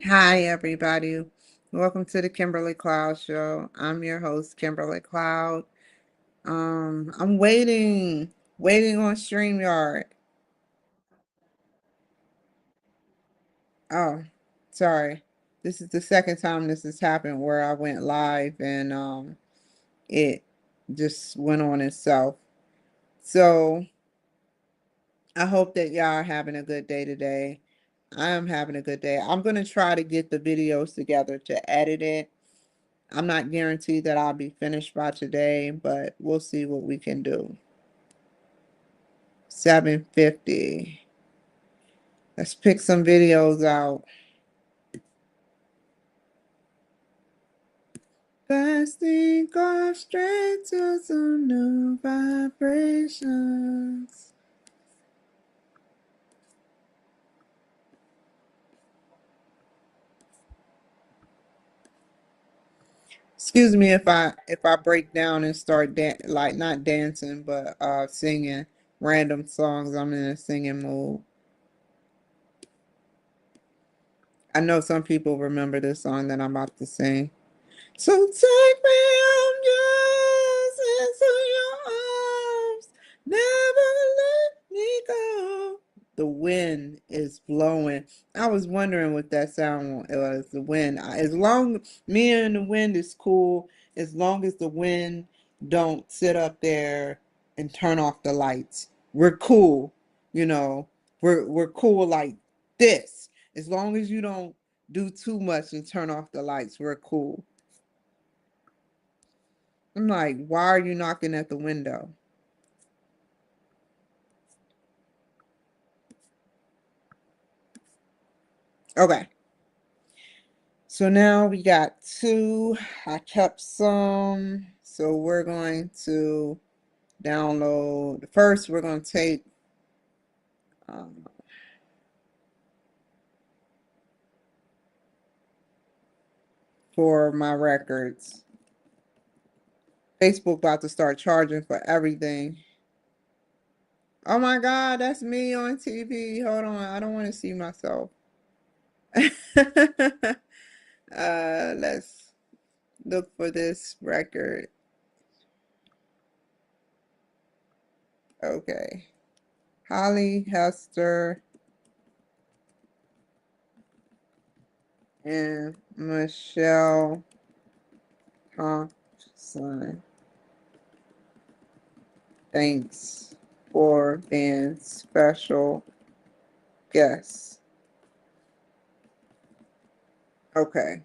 Hi, everybody. Welcome to the Kimberly Cloud Show. I'm your host, Kimberly Cloud. I'm waiting on StreamYard. Oh, sorry. This is the second time this has happened where I went live and it just went on itself. So I hope that y'all are having a good day today. I am having a good day. I'm gonna try to get the videos together to edit it. I'm not guaranteed that I'll be finished by today, but we'll see what we can do. 7:50. Let's pick some videos out. Fasting off straight to some new vibrations. Excuse me if I break down and start like not dancing but singing random songs. I'm in a singing mood. I know some people remember this song that I'm about to sing. So take me home, just into your arms. Never let me go. The wind is blowing. I was wondering what that sound was. The wind. As long me and the wind is cool. As long as the wind don't sit up there and turn off the lights, we're cool. You know, we're cool like this. As long as you don't do too much and turn off the lights, we're cool. I'm like, why are you knocking at the window? Okay. So now we got two. I kept some. So we're going to download. First, we're going to take um, for my records. Facebook about to start charging for everything. Oh my God, that's me on TV. Hold on. I don't want to see myself. Let's look for this record. Okay. Holly Hester and Michelle Thompson. Thanks for being special guests. Okay,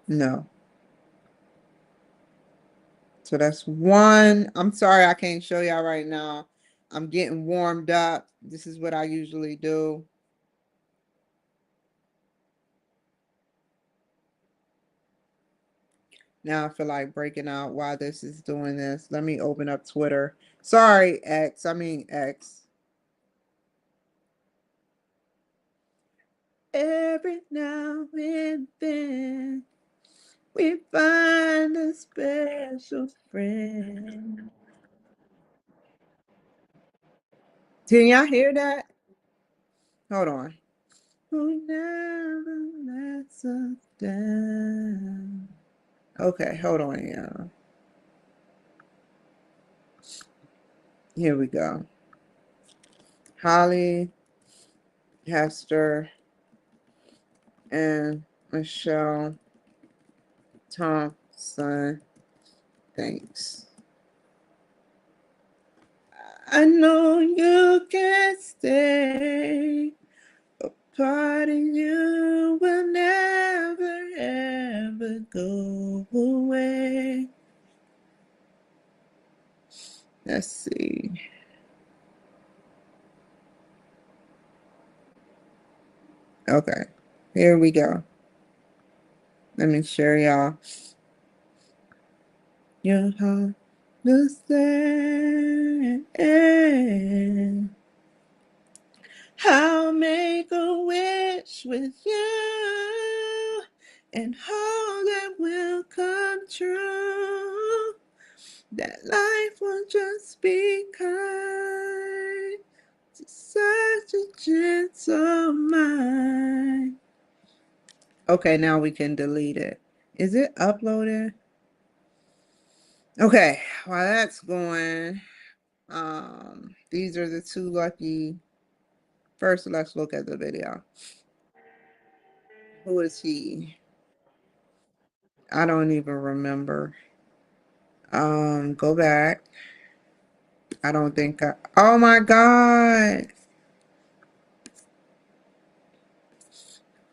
no. So that's one. I'm sorry I can't show y'all right now. I'm getting warmed up. This is what I usually do. Now I feel like breaking out why this is doing this. Let me open up Twitter. Sorry, X. I mean X. Every now and then we find a special friend. Can y'all hear that? Hold on. Who never lets us down. Okay, hold on, y'all. Here we go. Holly, Hester, and Michelle Thompson. Thanks. I know you can stay. A part of you will never ever go away. Let's see. Okay, here we go. Let me share y'all. Your heart will stand. I'll make a wish with you, and all that will come true. that life will just be kind to such a gentle mind. Okay, now we can delete it. Is it uploaded? Okay, while that's going, these are the two lucky. First, let's look at the video. Who is he? I don't even remember. Go back. I don't think oh my God.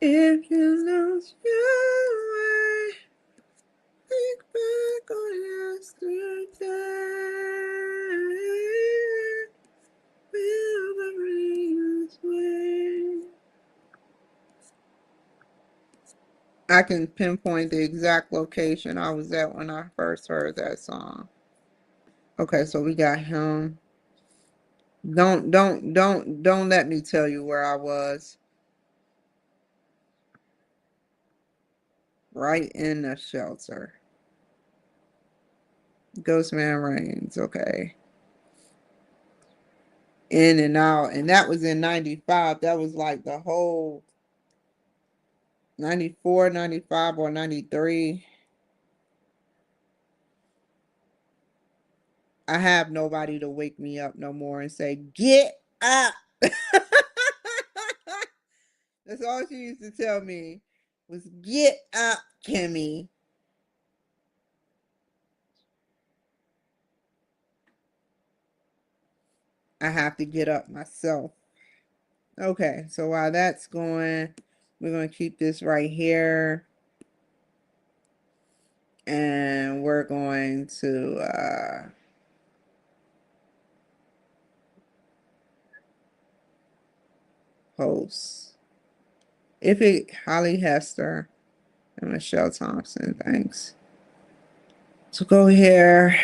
If you lose your way, think back on yesterday. Will the rain away? I can pinpoint the exact location I was at when I first heard that song. Okay, so we got him. Don't let me tell you where I was. Right in the shelter. Ghostman Reigns, okay. In and out. And that was in 95. That was like the whole 94, 95, or 93. I have nobody to wake me up no more and say, get up. That's all she used to tell me was, get up, Kimmy. I have to get up myself. Okay, so while that's going, we're going to keep this right here. And we're going to post. If it, Holly Hester and Michelle Thompson, thanks. So go here.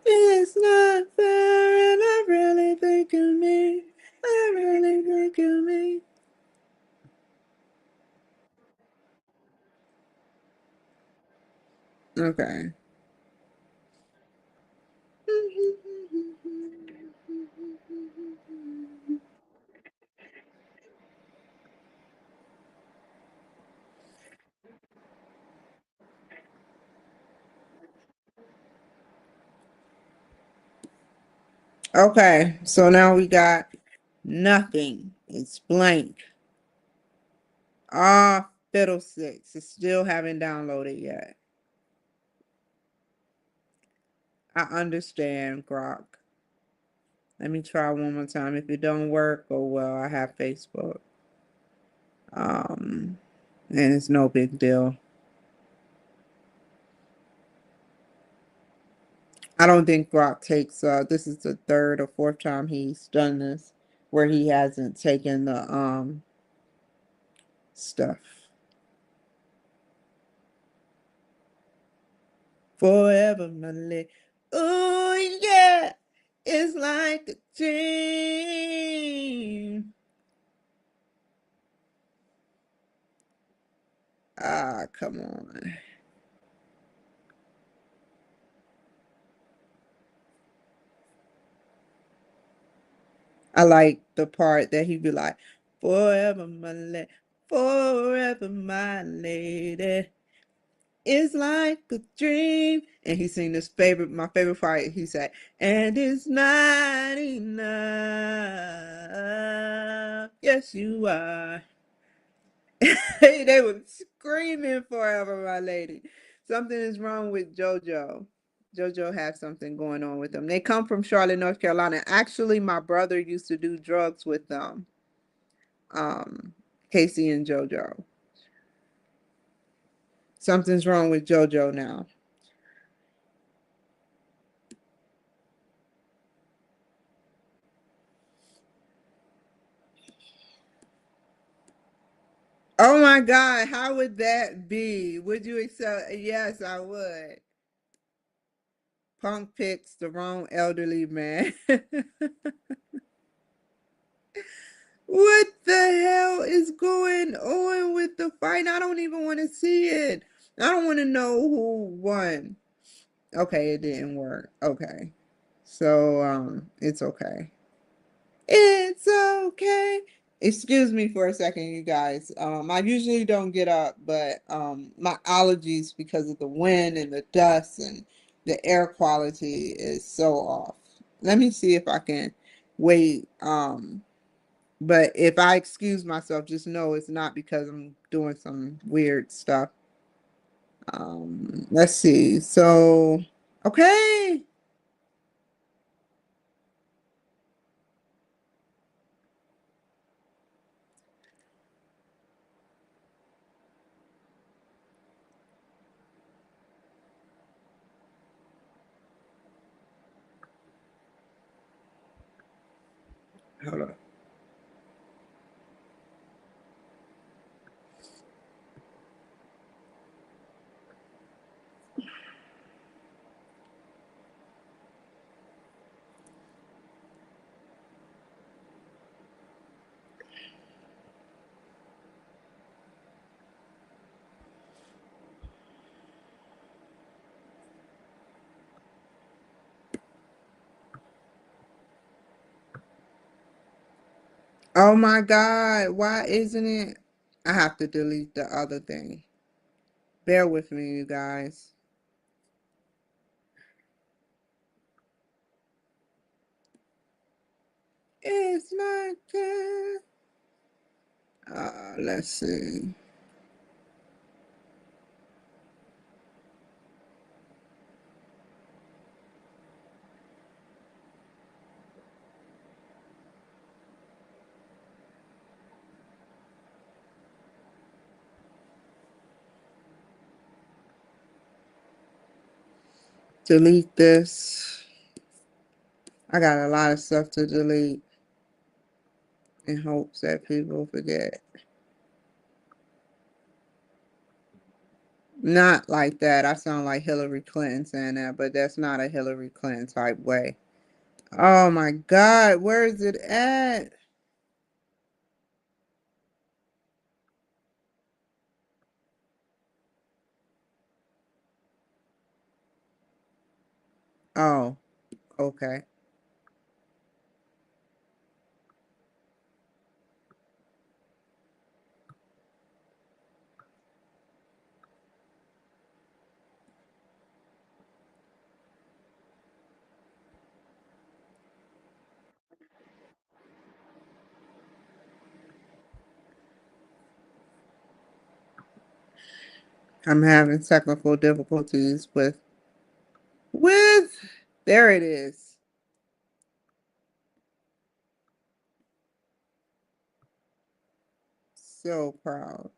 It's not fair, and I really think of me. I really think of me. Okay. Okay, so now we got nothing. It's blank. Ah, fiddlesticks. It's still haven't downloaded yet. I understand, Grok. Let me try one more time. If it don't work, oh well, I have Facebook. And it's no big deal. I don't think Grok takes this is the third or fourth time he's done this where he hasn't taken the stuff. Forever my leg. Oh yeah. It's like a dream. Ah, come on. I like the part that he'd be like, forever my lady, forever my lady. It's like a dream. And he sing this my favorite part, he said, and it's not enough. Yes, you are. They were screaming forever, my lady. Something is wrong with JoJo. JoJo has something going on with them. They come from Charlotte, North Carolina. Actually, my brother used to do drugs with them. Casey and JoJo. Something's wrong with JoJo now. Oh my God, how would that be? Would you accept? Yes, I would. Punk picks the wrong elderly man. What the hell is going on with the fight? I don't even want to see it. I don't want to know who won. Okay, it didn't work. Okay. So, it's okay. It's okay. Excuse me for a second, you guys. I usually don't get up, but my allergies because of the wind and the dust and the air quality is so off. Let me see if I can wait. But if I excuse myself, just know it's not because I'm doing some weird stuff. Let's see. So, okay. Hold on. Oh my God, why isn't it? I have to delete the other thing. Bear with me, you guys. It's like that. Let's see. Delete this. I got a lot of stuff to delete in hopes that people forget. Not like that. I sound like Hillary Clinton saying that, but that's not a Hillary Clinton type way. Oh my God, where is it at? Oh, okay. I'm having technical difficulties with there it is. So proud.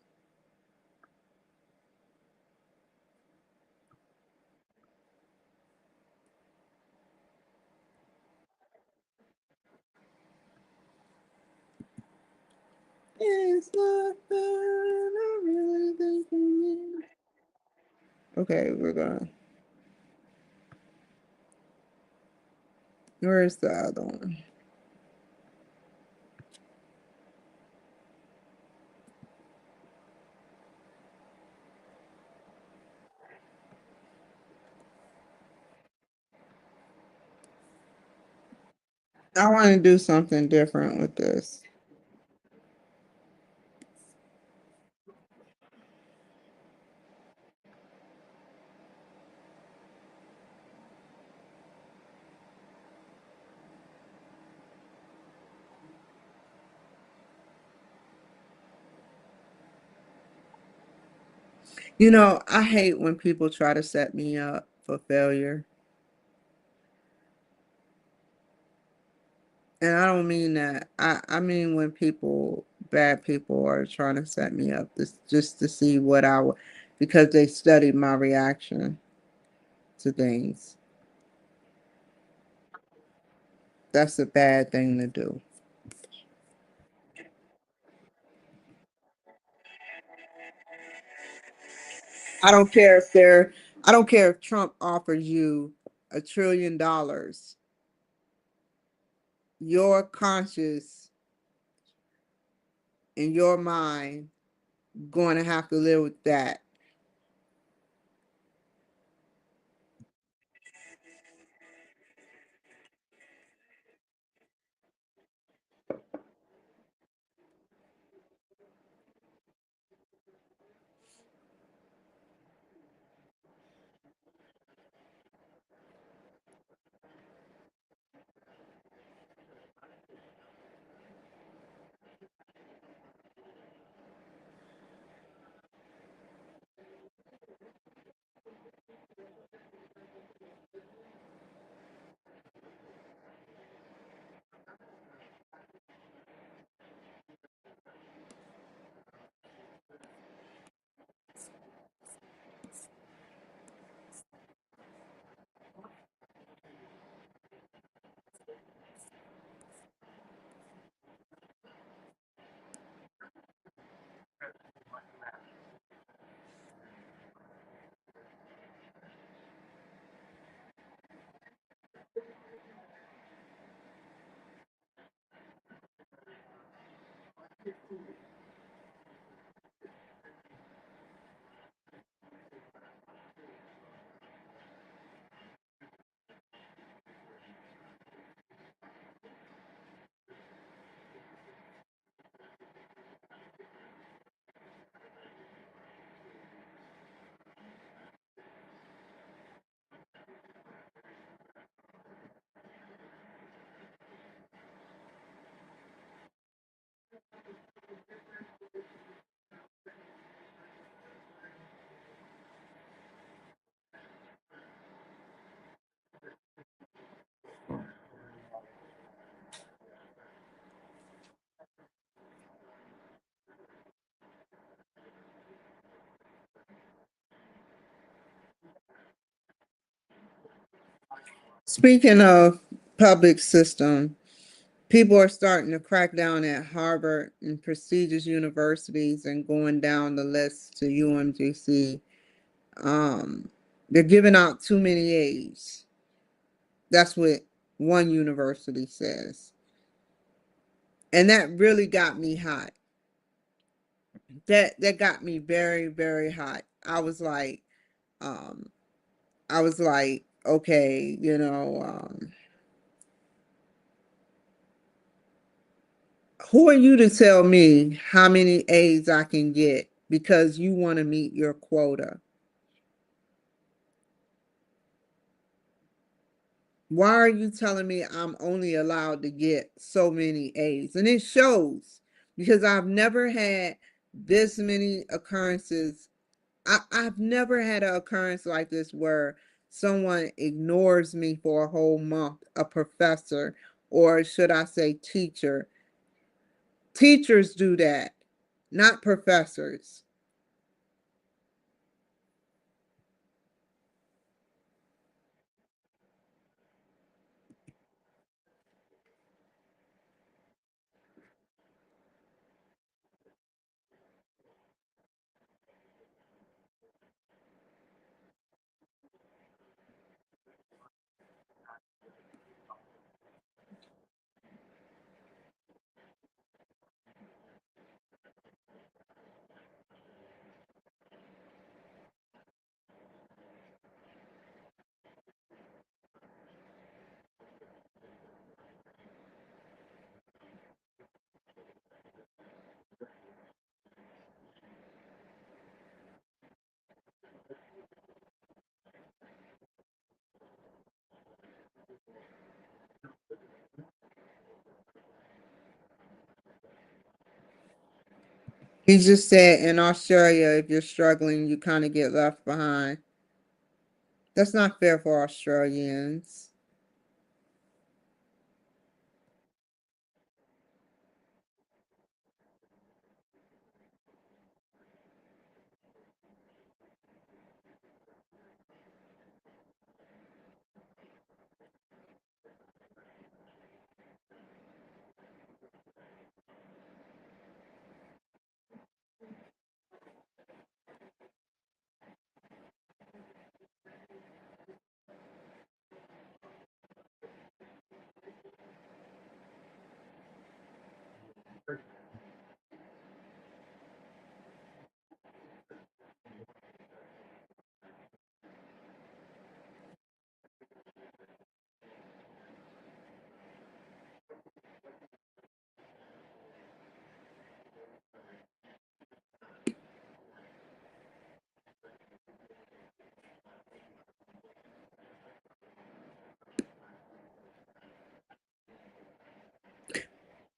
It's not bad. I really think you need. Okay, we're gonna. Where's the other one? I want to do something different with this. You know, I hate when people try to set me up for failure. And I don't mean that. I mean when bad people are trying to set me up just to see what I would, because they studied my reaction to things. That's a bad thing to do. I don't care if they're, I don't care if Trump offers you $1 trillion, your conscious and your mind going to have to live with that. Speaking of public system, people are starting to crack down at Harvard and prestigious universities and going down the list to UMGC. They're giving out too many A's. That's what one university says. And that really got me hot. That got me very, very hot. Um, I was like, okay, who are you to tell me how many A's I can get because you want to meet your quota? Why are you telling me I'm only allowed to get so many A's? And it shows because I've never had this many occurrences. I've never had an occurrence like this where someone ignores me for a whole month, a professor, or should I say teacher. Teachers do that, not professors. He just said in Australia, if you're struggling, you kind of get left behind. That's not fair for Australians.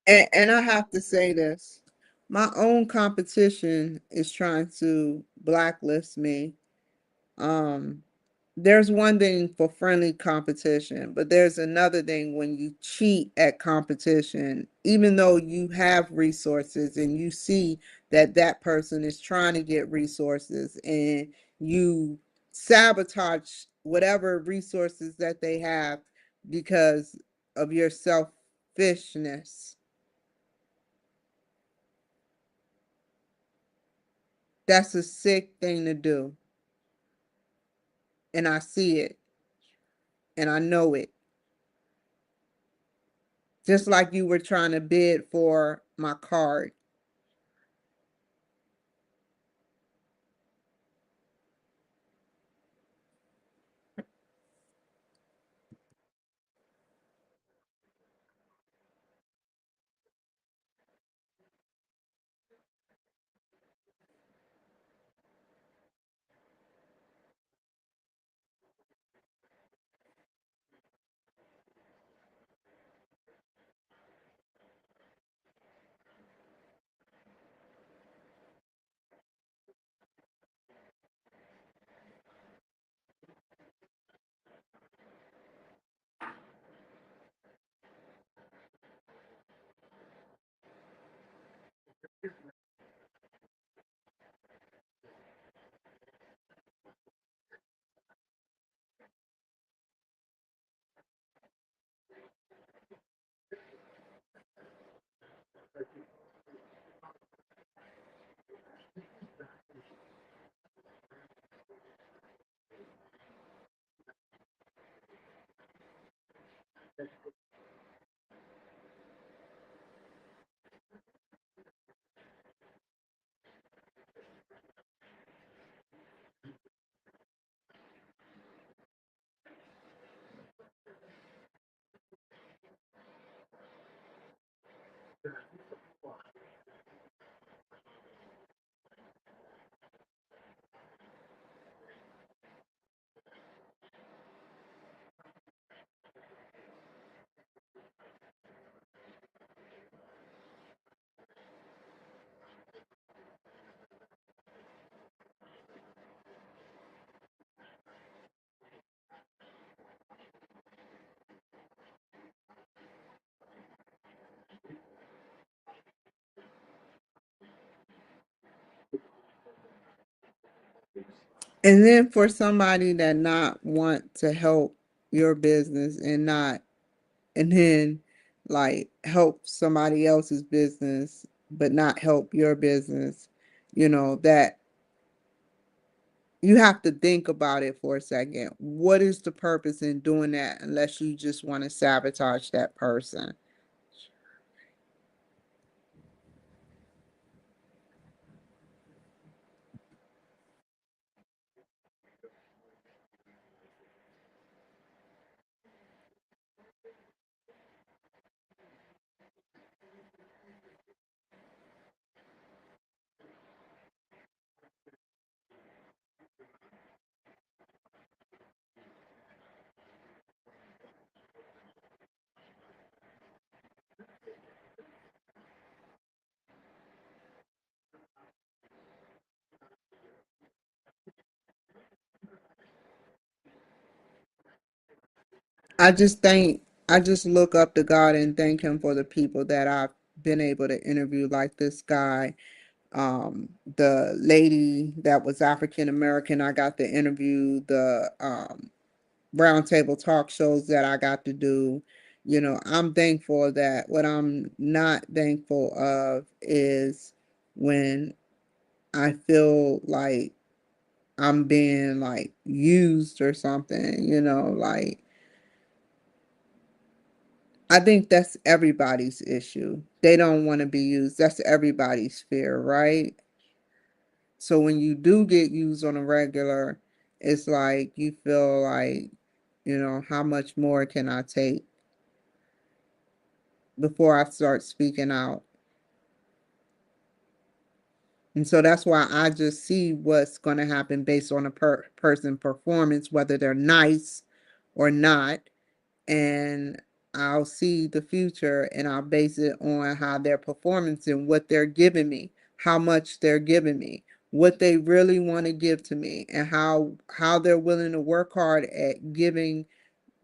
And I have to say this. My own competition is trying to blacklist me. Um, there's one thing for friendly competition, but there's another thing when you cheat at competition, even though you have resources and you see that that person is trying to get resources and you sabotage whatever resources that they have because of your selfishness. That's a sick thing to do. And I see it and I know it. Just like you were trying to bid for my card. And then for somebody that not want to help your business and then like help somebody else's business but not help your business, that you have to think about it for a second. What is the purpose in doing that unless you just want to sabotage that person? I just think I just look up to God and thank him for the people that I've been able to interview, like this guy. The lady that was African American, I got to interview the roundtable talk shows that I got to do. I'm thankful that what I'm not thankful of is when I feel like I'm being like used or something, like I think that's everybody's issue. They don't want to be used. That's everybody's fear, right? So when you do get used on a regular, it's like you feel like, how much more can I take before I start speaking out? And so that's why I just see what's going to happen based on a person performance, whether they're nice or not. And I'll see the future and I'll base it on how their performance and what they're giving me, how much they're giving me, what they really want to give to me, and how they're willing to work hard at giving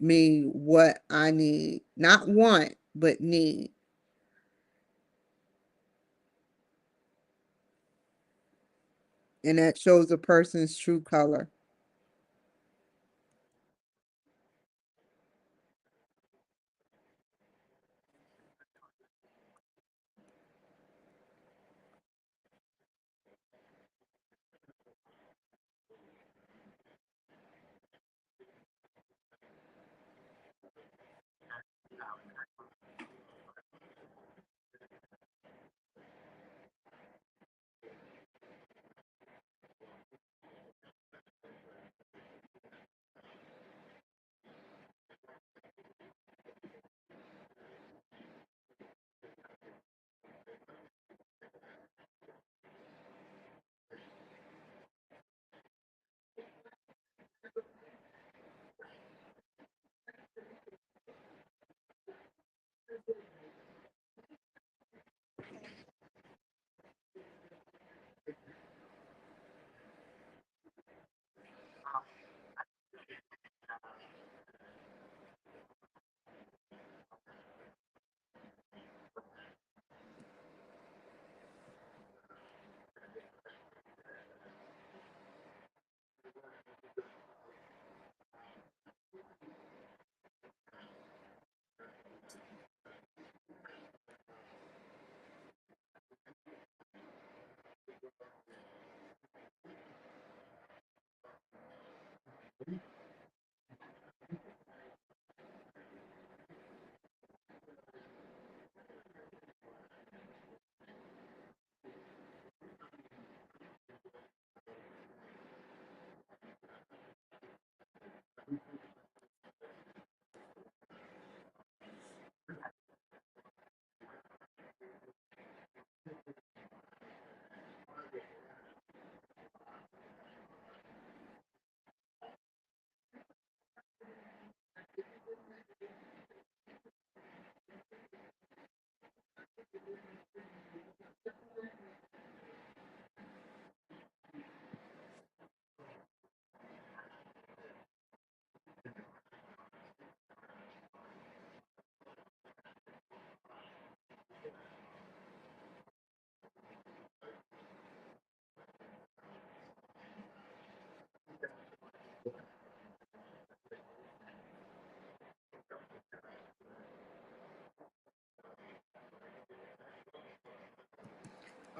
me what I need, not want, but need. And that shows a person's true color.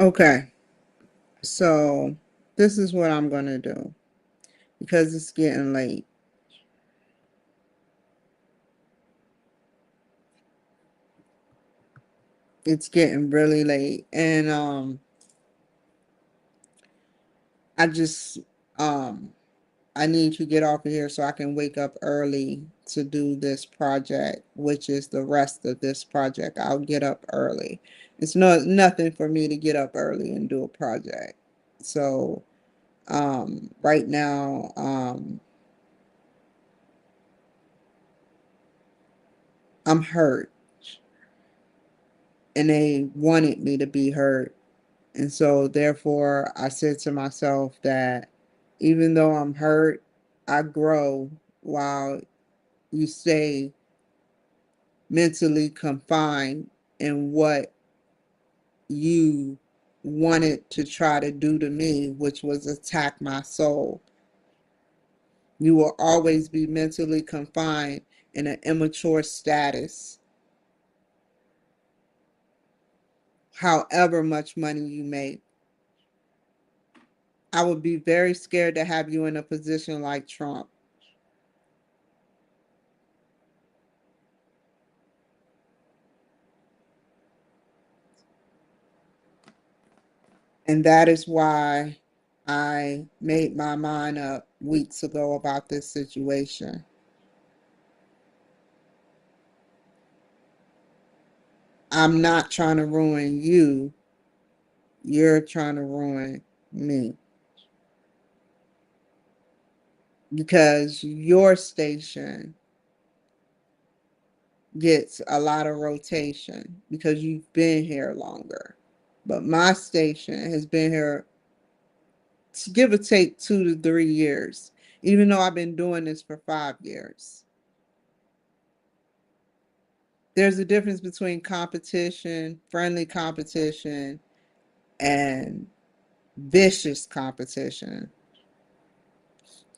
Okay, so this is what I'm going to do because it's getting late. It's getting really late. And I just um I need to get off of here so I can wake up early to do this project, which is the rest of this project. I'll get up early. It's nothing for me to get up early and do a project. So right now I'm hurt and they wanted me to be hurt. And so therefore I said to myself that even though I'm hurt, I grow while you stay mentally confined in what you wanted to try to do to me, which was attack my soul. You will always be mentally confined in an immature status, however much money you make. I would be very scared to have you in a position like Trump. And that is why I made my mind up weeks ago about this situation. I'm not trying to ruin you. You're trying to ruin me. Because your station gets a lot of rotation because you've been here longer. But my station has been here, give or take, 2 to 3 years, even though I've been doing this for 5 years. There's a difference between competition, friendly competition, and vicious competition.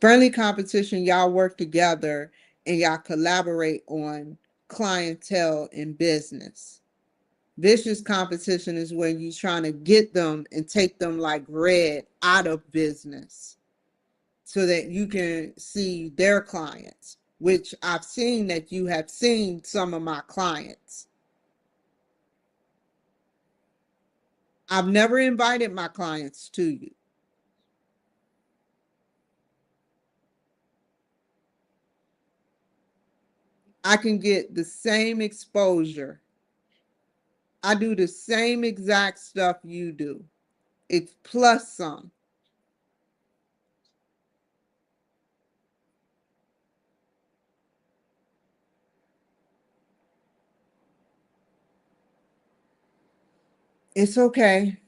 Friendly competition, y'all work together and y'all collaborate on clientele and business. Vicious competition is when you're trying to get them and take them like red out of business so that you can see their clients, which I've seen that you have seen some of my clients. I've never invited my clients to you. I can get the same exposure. I do the same exact stuff you do. It's plus some. It's okay.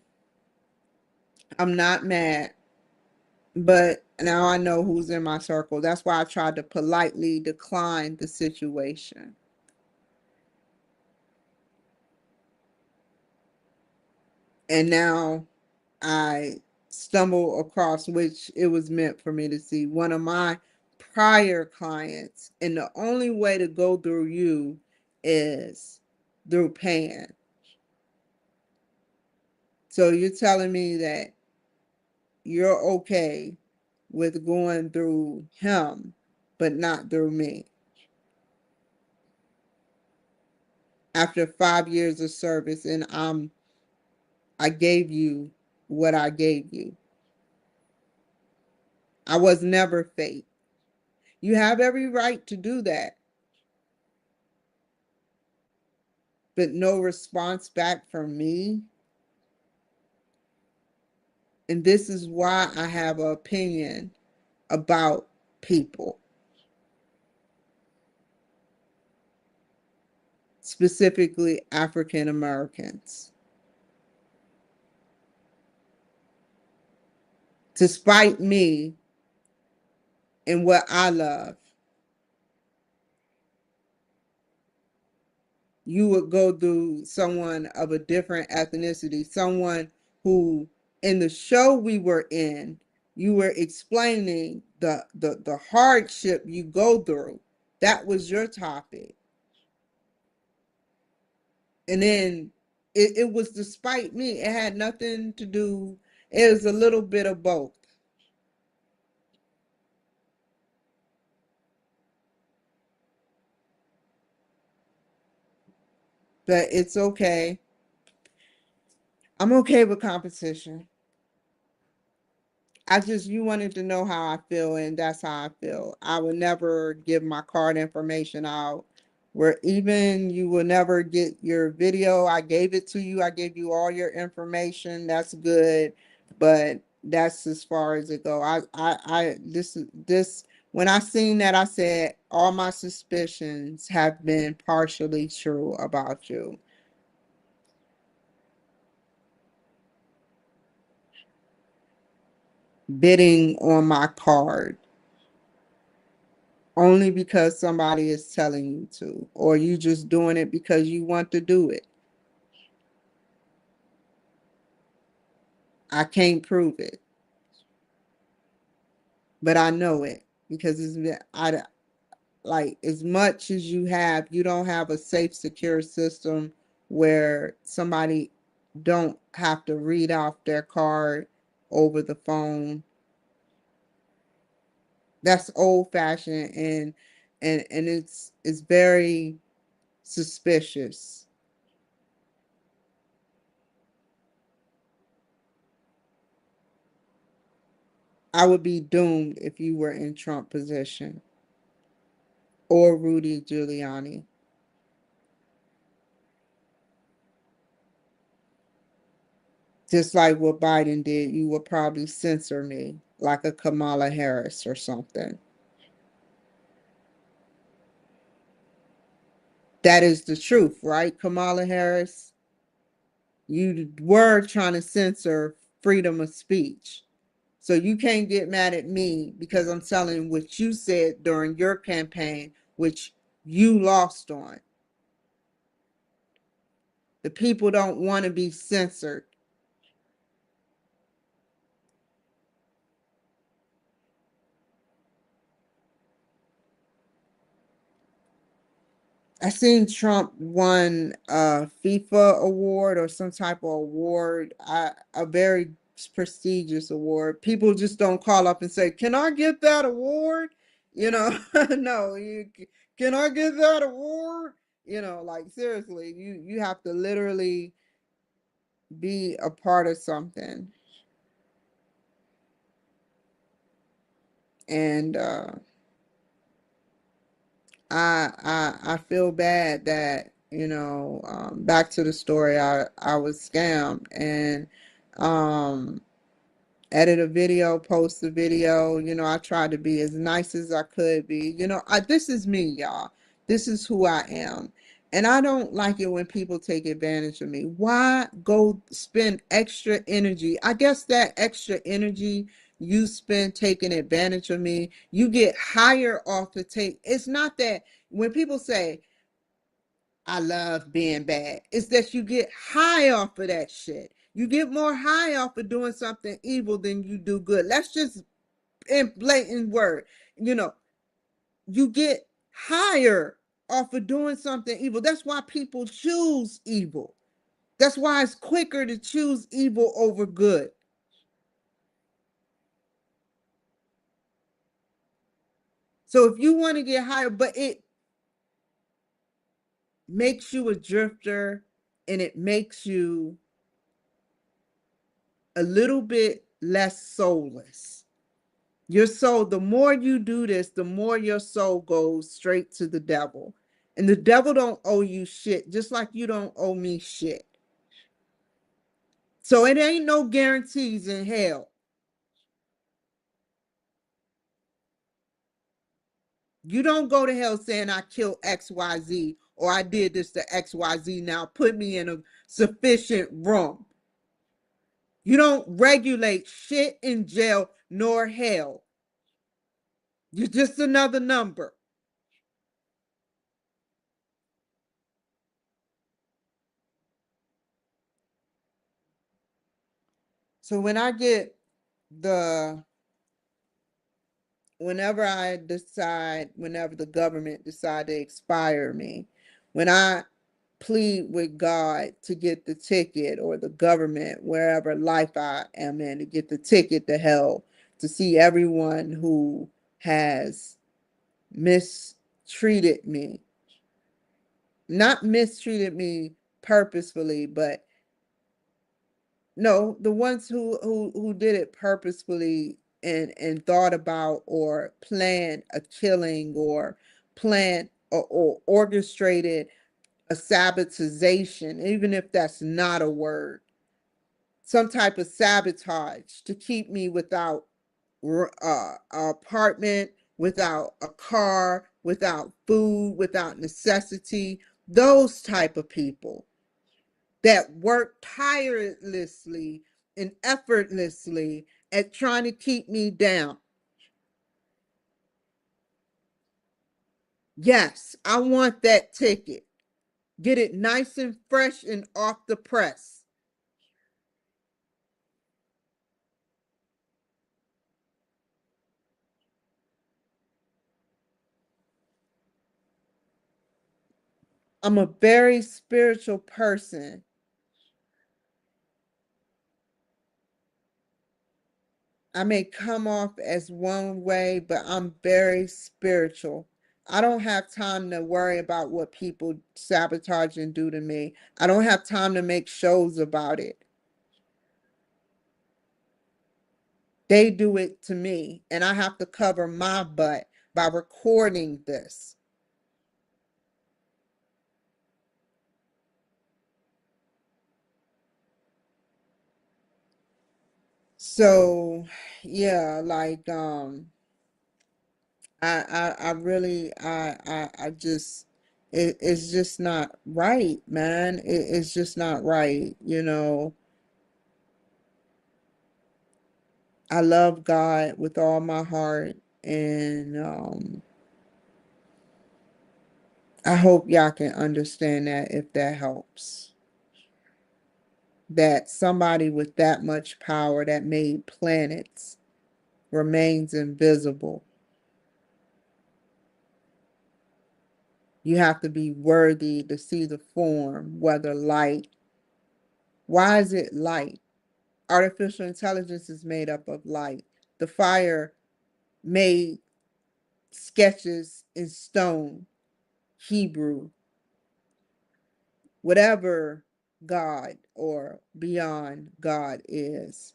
I'm not mad, but now I know who's in my circle. That's why I tried to politely decline the situation. And now I stumble across, which it was meant for me to see, one of my prior clients. And the only way to go through you is through paying. So you're telling me that you're okay with going through him, but not through me. After 5 years of service, and I gave you what I gave you. I was never fake. You have every right to do that, but no response back from me. And this is why I have an opinion about people, specifically African Americans. Despite me and what I love, you would go through someone of a different ethnicity, someone who, in the show we were in, you were explaining the hardship you go through. That was your topic. And then it was despite me. It had nothing to do, it was a little bit of both. But it's okay. I'm okay with competition. You wanted to know how I feel, and that's how I feel. I will never give my card information out. Where even you will never get your video. I gave it to you. I gave you all your information. That's good, but that's as far as it go. This when I seen that, I said all my suspicions have been partially true about you. Bidding on my card only because somebody is telling you to, or you just doing it because you want to do it. I can't prove it, but I know it because I like as much as you have, you don't have a safe, secure system where somebody don't have to read off their card over the phone. That's old fashioned, and it's very suspicious. I would be doomed if you were in Trump position or Rudy Giuliani. Just like what Biden did, you would probably censor me like a Kamala Harris or something. That is the truth, right, Kamala Harris? You were trying to censor freedom of speech. So you can't get mad at me because I'm telling what you said during your campaign, which you lost on. The people don't want to be censored. I seen Trump won a FIFA award or some type of award, a very prestigious award. People just don't call up and say, "Can I get that award?" You know, no, can I get that award? You know, like seriously, you have to literally be a part of something. And I feel bad that, back to the story, I was scammed and um edit a video, post a video. I tried to be as nice as I could be. This is me, y'all. This is who I am. And I don't like it when people take advantage of me. Why go spend extra energy? I guess that extra energy you spend taking advantage of me, you get higher off the take. It's not that when people say, I love being bad, it's that you get high off of that shit. You get more high off of doing something evil than you do good. Let's just, in blatant word, you know, you get higher off of doing something evil. That's why people choose evil. That's why it's quicker to choose evil over good. So if you want to get higher, but it makes you a drifter and it makes you a little bit less soulless. Your soul, the more you do this, the more your soul goes straight to the devil. And the devil don't owe you shit, just like you don't owe me shit. So it ain't no guarantees in hell. You don't go to hell saying I killed XYZ or I did this to XYZ. Now put me in a sufficient room. You don't regulate shit in jail nor hell. You're just another number. So when I get the whenever the government decide to expire me, when I plead with God to get the ticket, or the government, wherever life I am in, to get the ticket to hell, to see everyone who has mistreated me, not mistreated me purposefully, but no, the ones who did it purposefully and thought about or planned a killing or planned or orchestrated a sabotization, even if that's not a word, some type of sabotage to keep me without an apartment, without a car, without food, without necessity. Those type of people that work tirelessly and effortlessly at trying to keep me down. Yes, I want that ticket. Get it nice and fresh and off the press. I'm a very spiritual person. I may come off as one way, but I'm very spiritual. I don't have time to worry about what people sabotage and do to me. I don't have time to make shows about it. They do it to me, and I have to cover my butt by recording this. So, yeah, like I really I just it's just not right, man. It's just not right, you know. I love God with all my heart, and I hope y'all can understand that if that helps. That somebody with that much power that made planets remains invisible. You have to be worthy to see the form, whether light. Why is it light? Artificial intelligence is made up of light. The fire made sketches in stone, Hebrew, whatever God or beyond God is.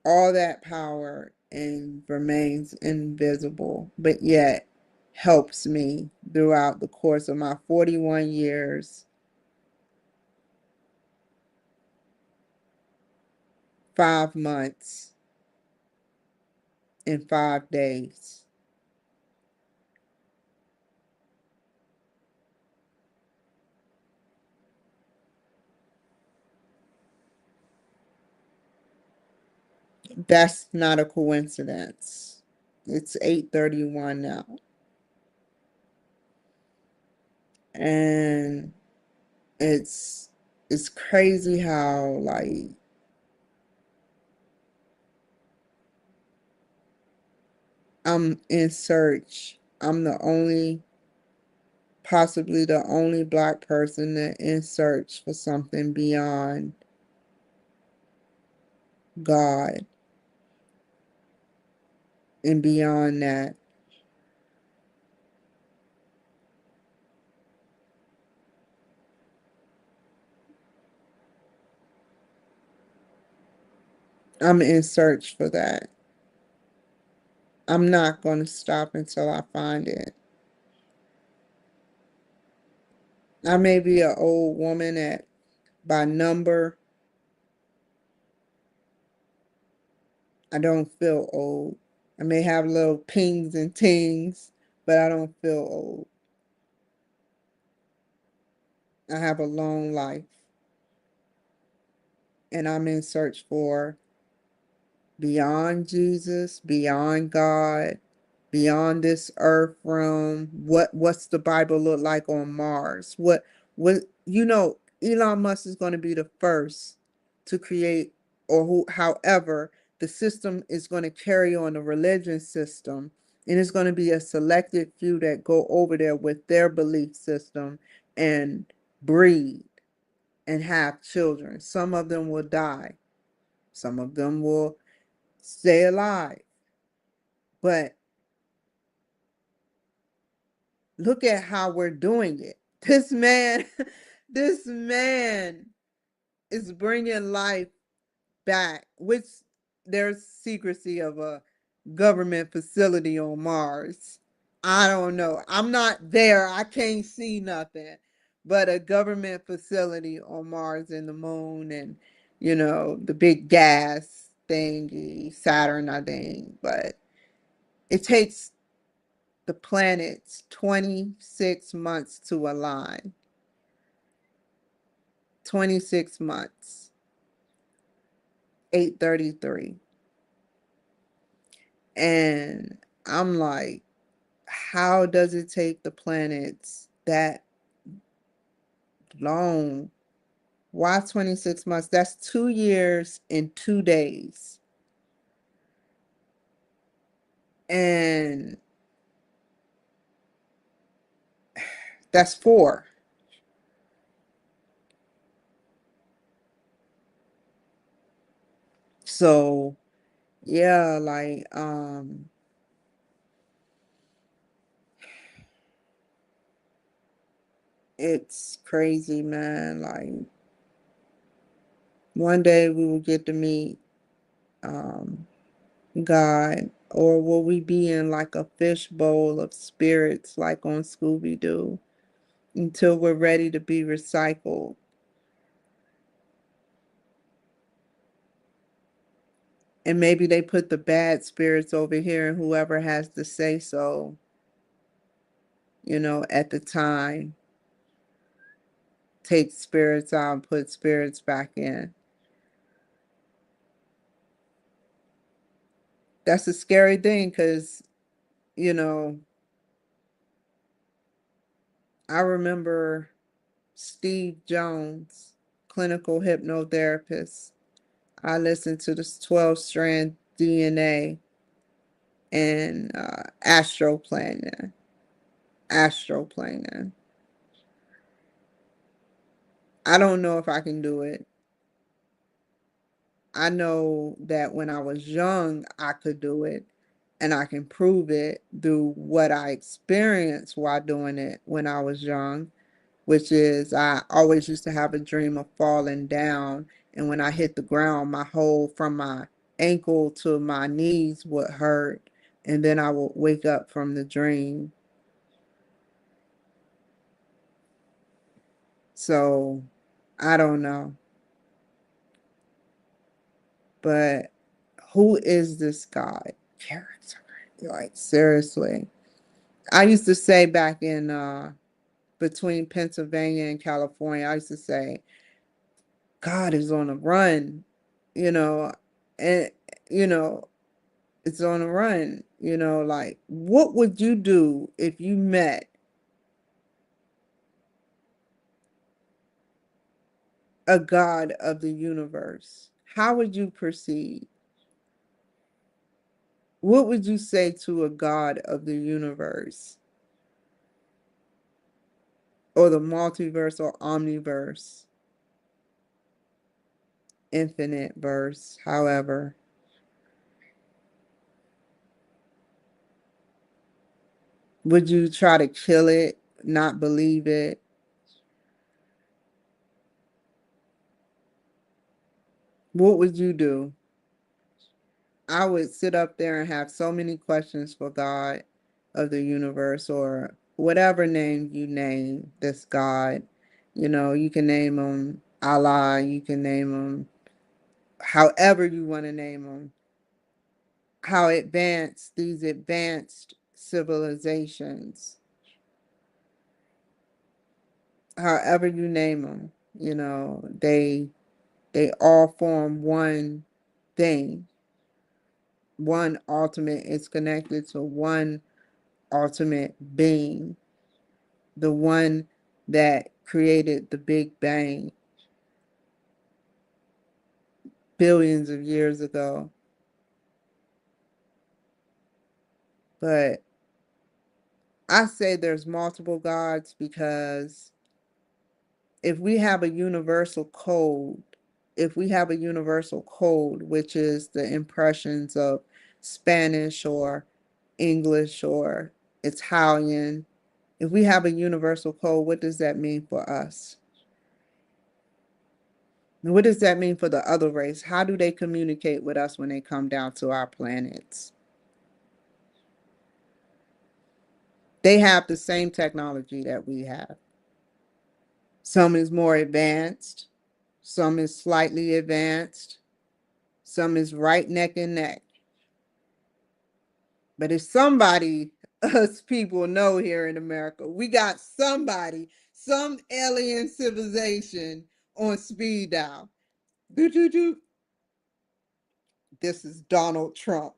All that power and remains invisible, but yet helps me throughout the course of my 41 years, 5 months, and 5 days. That's not a coincidence. It's 8:31 now. And it's it's crazy how like I'm in search. I'm the only possibly the only Black person that in search for something beyond God and beyond that. I'm in search for that. I'm not going to stop until I find it. I may be an old woman at by number. I don't feel old. I may have little pings and tings, but I don't feel old. I have a long life, and I'm in search for beyond Jesus, beyond God, beyond this earth realm. What's the Bible look like on Mars? What Elon Musk is going to be the first to create, or who however the system is going to carry on the religion system, and it's going to be a selected few that go over there with their belief system and breed and have children. Some of them will die. Some of them will stay alive. But look at how we're doing it. This man, this man is bringing life back, which there's secrecy of a government facility on Mars. I don't know. I'm not there. I can't see nothing. But a government facility on Mars and the moon and, the big gas thingy, Saturn, I think. But it takes the planets 26 months to align. 26 months. 8:33. And I'm like, how does it take the planets that long? Why 26 months? That's 2 years and 2 days. And that's four. So yeah, like it's crazy, man. Like One day we will get to meet um, God, or will we be in like a fishbowl of spirits like on Scooby Doo until we're ready to be recycled? And maybe they put the bad spirits over here, and whoever has to say so, at the time, take spirits out and put spirits back in. That's a scary thing because, you know, I remember Steve Jones, clinical hypnotherapist. I listened to this 12-strand DNA and astroplaning. Astroplaning. I don't know if I can do it. I know that when I was young, I could do it, and I can prove it through what I experienced while doing it when I was young, which is I always used to have a dream of falling down. And when I hit the ground, my whole from my ankle to my knees would hurt. And then I would wake up from the dream. So I don't know. But who is this God character? Like, seriously. I used to say back in between Pennsylvania and California, I used to say, God is on a run, you know, and you know, it's on a run, like what would you do if you met a God of the universe? How would you proceed? What would you say to a God of the universe or the multiverse or omniverse, infinite verse, however? Would you try to kill it, not believe it? What would you do? I would sit up there and have so many questions for God of the universe, or whatever name you name this God. You can name him Allah, you can name him however you want to name him. How advanced these advanced civilizations, however you name them, they all form one thing. One ultimate is connected to one ultimate being, the one that created the Big Bang billions of years ago. But I say there's multiple gods because if we have a universal code, if we have a universal code, which is the impressions of Spanish or English or Italian, if we have a universal code, what does that mean for us? What does that mean for the other race? How do they communicate with us when they come down to our planets? They have the same technology that we have. Some is more advanced, some is slightly advanced, some is right neck and neck. But if somebody, us people know here in America, we got somebody, some alien civilization on speed dial. Doo, doo, doo. This is Donald Trump.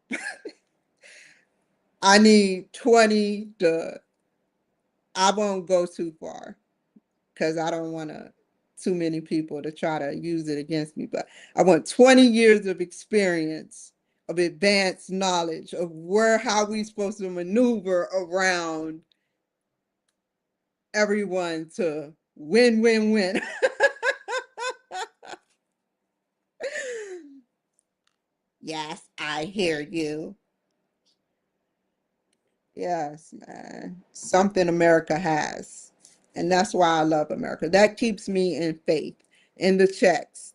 I need 20 to, I won't go too far because I don't want too many people to try to use it against me. But I want 20 years of experience, of advanced knowledge of how we supposed to maneuver around everyone to win, win, win. Yes, I hear you. Yes, man. Something America has. And that's why I love America. That keeps me in faith. And the checks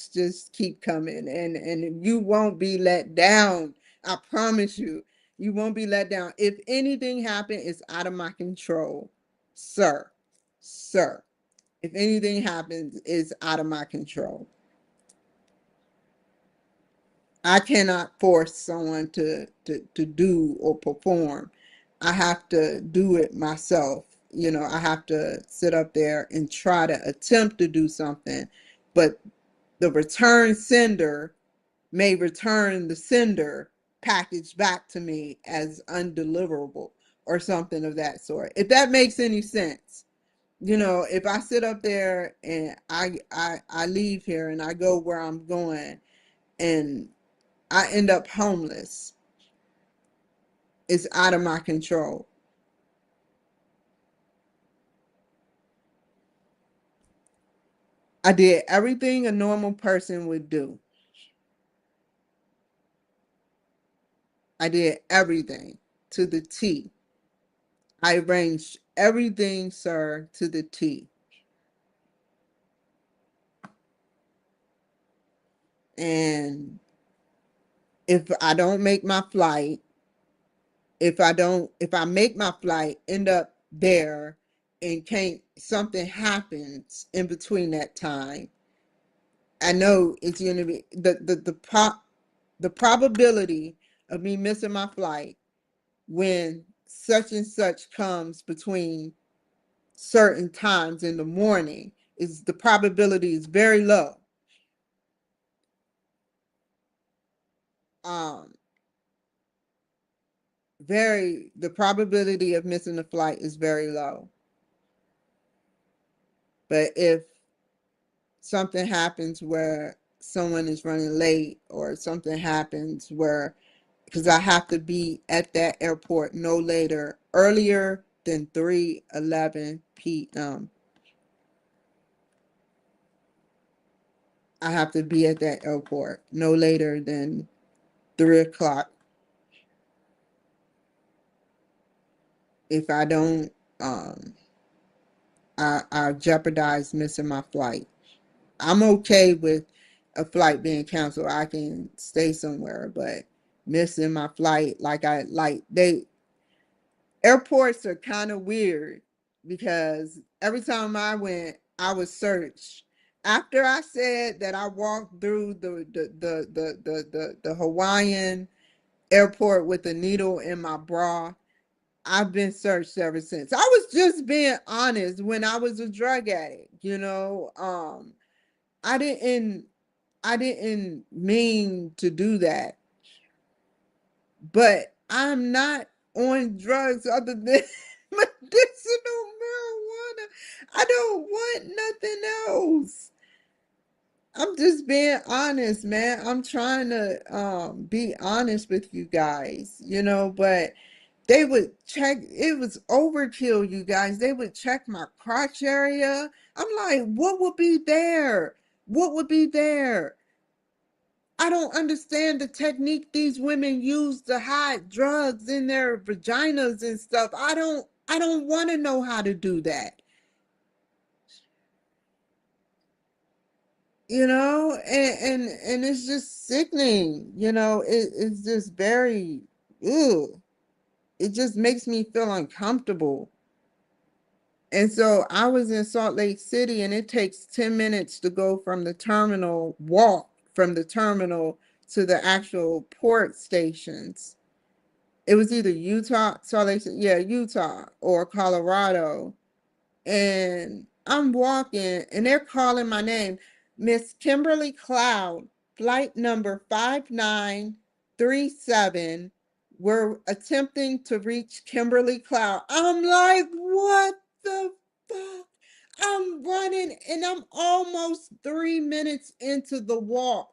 just keep coming, and you won't be let down. I promise you, you won't be let down. If anything happens, it's out of my control, sir. Sir, if anything happens, it's out of my control. I cannot force someone to do or perform. I have to do it myself. You know, I have to sit up there and try to attempt to do something, but the return sender may return the sender package back to me as undeliverable or something of that sort. If that makes any sense. You know, if I sit up there and I leave here and I go where I'm going and I end up homeless, it's out of my control. I did everything a normal person would do. I did everything to the T. I arranged everything, sir, to the T. And if I don't make my flight, if I make my flight, end up there and can't, something happens in between that time, I know it's going to be the probability of me missing my flight when such and such comes between certain times in the morning, is the probability is very low. Um, the probability of missing the flight is very low. But if something happens where someone is running late, or something happens where, because I have to be at that airport no later, earlier than 3:11 p.m. I have to be at that airport no later than 3 o'clock. If I don't, I jeopardize missing my flight. I'm okay with a flight being canceled. I can stay somewhere, but missing my flight, they airports are kind of weird, because every time I went, I was searched. After I said that I walked through the Hawaiian airport with a needle in my bra, I've been searched ever since. I was just being honest when I was a drug addict, you know. I didn't I didn't mean to do that, but I'm not on drugs other than medicinal marijuana. I don't want nothing else. I'm just being honest, man. I'm trying to be honest with you guys, you know, but they would check, it was overkill, you guys. They would check my crotch area. I'm like, what would be there? What would be there? I don't understand the technique these women use to hide drugs in their vaginas and stuff. I don't want to know how to do that. You know, and it's just sickening, you know. It's just very, ew. It just makes me feel uncomfortable. And so I was in Salt Lake City, and it takes 10 minutes to go from the terminal, walk from the terminal to the actual port stations. It was either Utah, Salt Lake City, yeah, Utah or Colorado. And I'm walking, and they're calling my name, Miss Kimberly Cloud, flight number 5937. We're attempting to reach Kimberly Cloud. I'm like, what the fuck? I'm running, and I'm almost 3 minutes into the walk.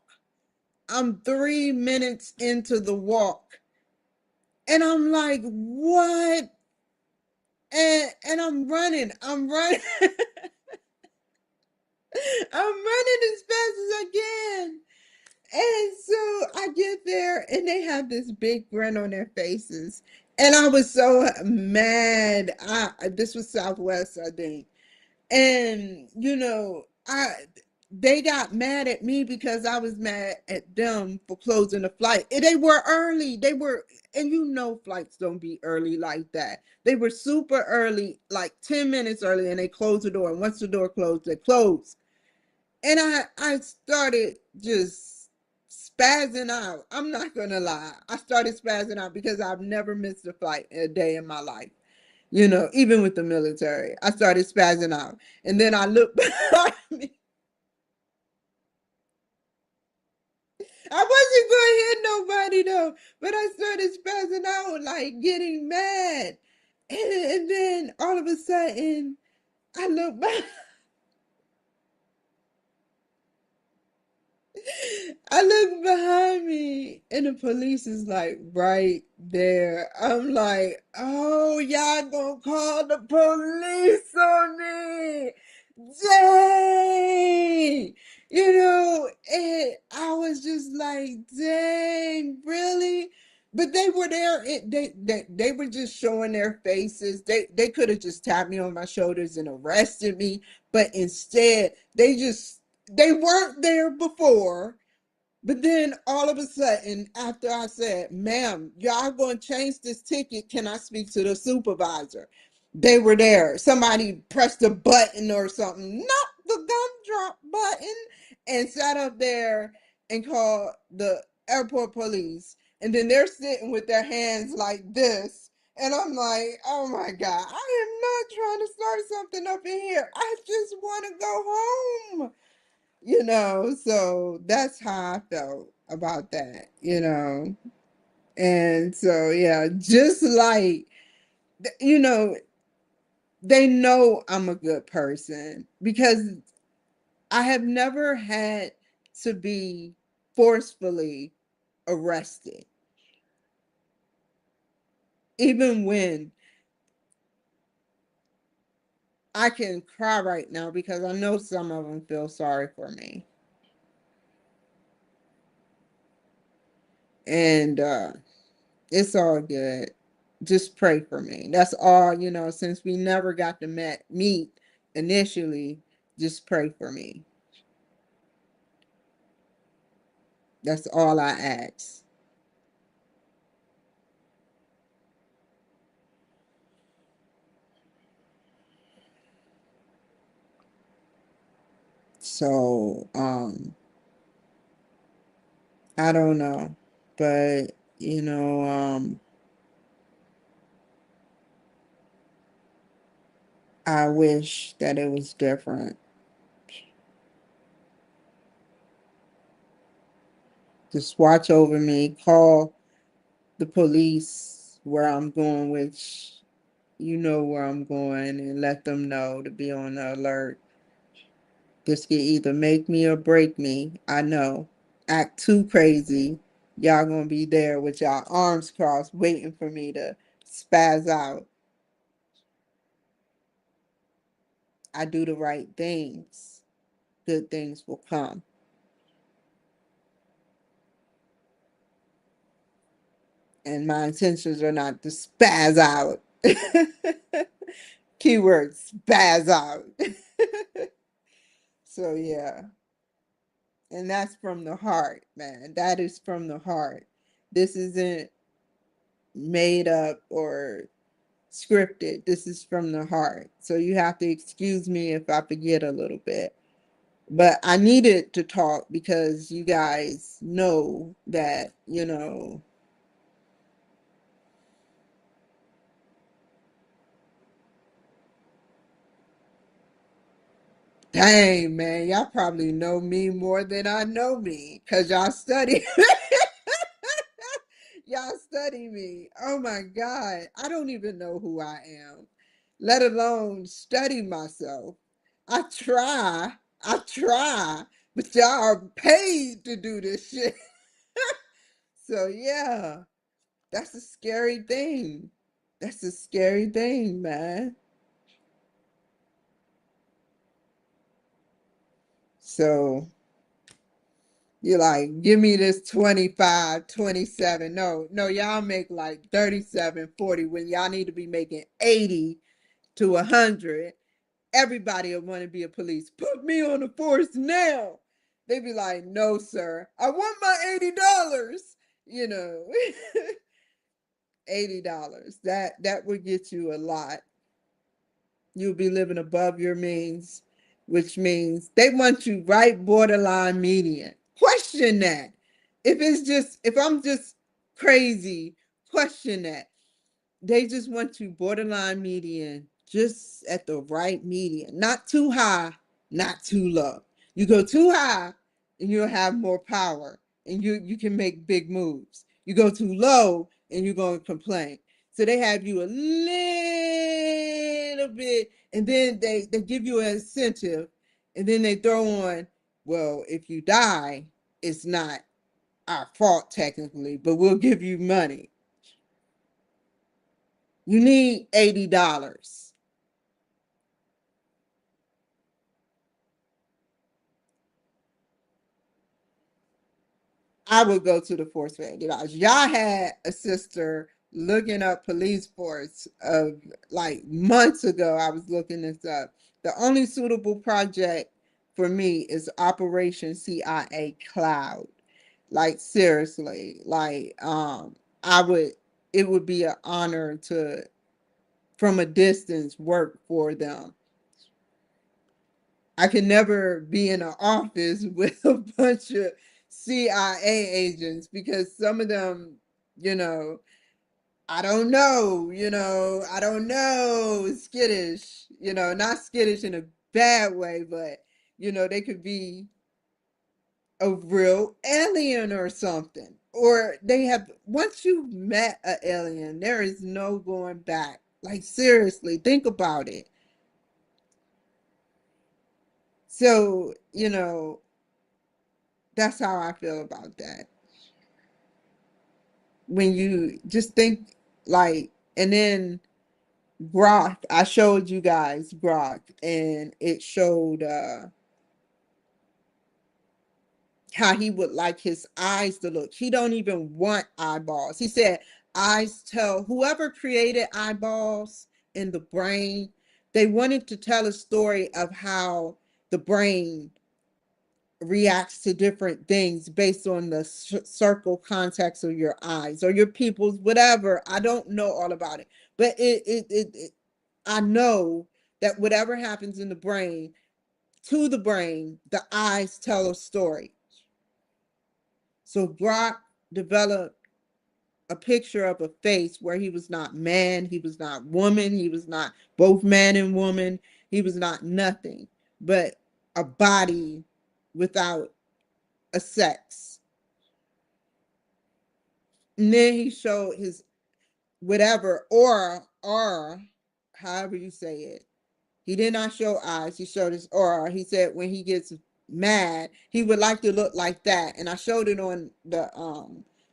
I'm 3 minutes into the walk. And I'm like, what? And I'm running. I'm running as fast as I can. And so I get there, and they have this big grin on their faces. And I was so mad. This was Southwest, I think. And, you know, they got mad at me because I was mad at them for closing the flight. And they were early. They were, and you know, flights don't be early like that. They were super early, like 10 minutes early, and they closed the door. And once the door closed, they closed. And I started just spazzing out. I'm not gonna lie. I started spazzing out because I've never missed a flight a day in my life. You know, even with the military, I started spazzing out. And then I looked behind me. I wasn't going to hit nobody though, but I started spazzing out, like getting mad. And then all of a sudden, I look back. I look behind me and the police is like right there. I'm like, oh, y'all gonna call the police on me. Dang. You know, and I was just like, dang, really? But they were there. They were just showing their faces. They could have just tapped me on my shoulders and arrested me, but instead they weren't there before. But then all of a sudden, after I said, ma'am, y'all going to change this ticket, can I speak to the supervisor? They were there. Somebody pressed a button or something, not the gumdrop button, and sat up there and called the airport police. And then they're sitting with their hands like this. And I'm like, oh my God, I am not trying to start something up in here. I just want to go home. So that's how I felt about that, And so, yeah, just like, you know, they know I'm a good person because I have never had to be forcefully arrested, even when I can cry right now because I know some of them feel sorry for me. And it's all good. Just pray for me. That's all, since we never got to meet initially, just pray for me. That's all I ask. So, I don't know. But, I wish that it was different. Just watch over me, call the police where I'm going, which you know where I'm going, and let them know to be on the alert. This can either make me or break me. I know. Act too crazy. Y'all gonna be there with y'all arms crossed, waiting for me to spaz out. I do the right things. Good things will come. And my intentions are not to spaz out. Keyword spaz out. So, yeah. And that's from the heart, man. That is from the heart. This isn't made up or scripted. This is from the heart. So you have to excuse me if I forget a little bit. But I needed to talk because you guys know that, dang, man, y'all probably know me more than I know me because y'all study. Y'all study me. Oh my God. I don't even know who I am, let alone study myself. I try, but y'all are paid to do this shit. So, yeah, that's a scary thing. That's a scary thing, man. So, you're like, give me this 25, 27. No, no, y'all make like 37, 40 when y'all need to be making 80 to 100. Everybody will want to be a police. Put me on the force now. They'd be like, no, sir. I want my $80. You know, $80. That would get you a lot. You'll be living above your means, which means they want you right borderline median. Question that. If I'm just crazy, question that. They just want you borderline median, just at the right median, not too high, not too low. You go too high and you'll have more power and you can make big moves. You go too low and you're going to complain. So they have you a little bit, and then they give you an incentive, and then they throw on, well, if you die, it's not our fault technically, but we'll give you money. You need $80. I would go to the force for $80. Y'all had a sister looking up police force of like months ago. I was looking this up. The only suitable project for me is Operation CIA Cloud. Like seriously, like I would it would be an honor to from a distance work for them. I can never be in an office with a bunch of CIA agents because some of them, you know, I don't know, skittish, not skittish in a bad way, but, they could be a real alien or something. Or once you've met an alien, there is no going back. Like, seriously, think about it. So, that's how I feel about that. When you just think like, and then Grok, I showed you guys Grok, and it showed how he would like his eyes to look. He don't even want eyeballs. He said eyes tell whoever created eyeballs in the brain, they wanted to tell a story of how the brain reacts to different things based on the circle context of your eyes or your pupils, whatever. I don't know all about it, but I know that whatever happens in the brain, to the brain, the eyes tell a story. So Brock developed a picture of a face where he was not man, he was not woman, he was not both man and woman, he was not nothing, but a body without a sex. And then he showed his whatever aura, however you say it. He did not show eyes, he showed his aura. He said when he gets mad, he would like to look like that. And I showed it on the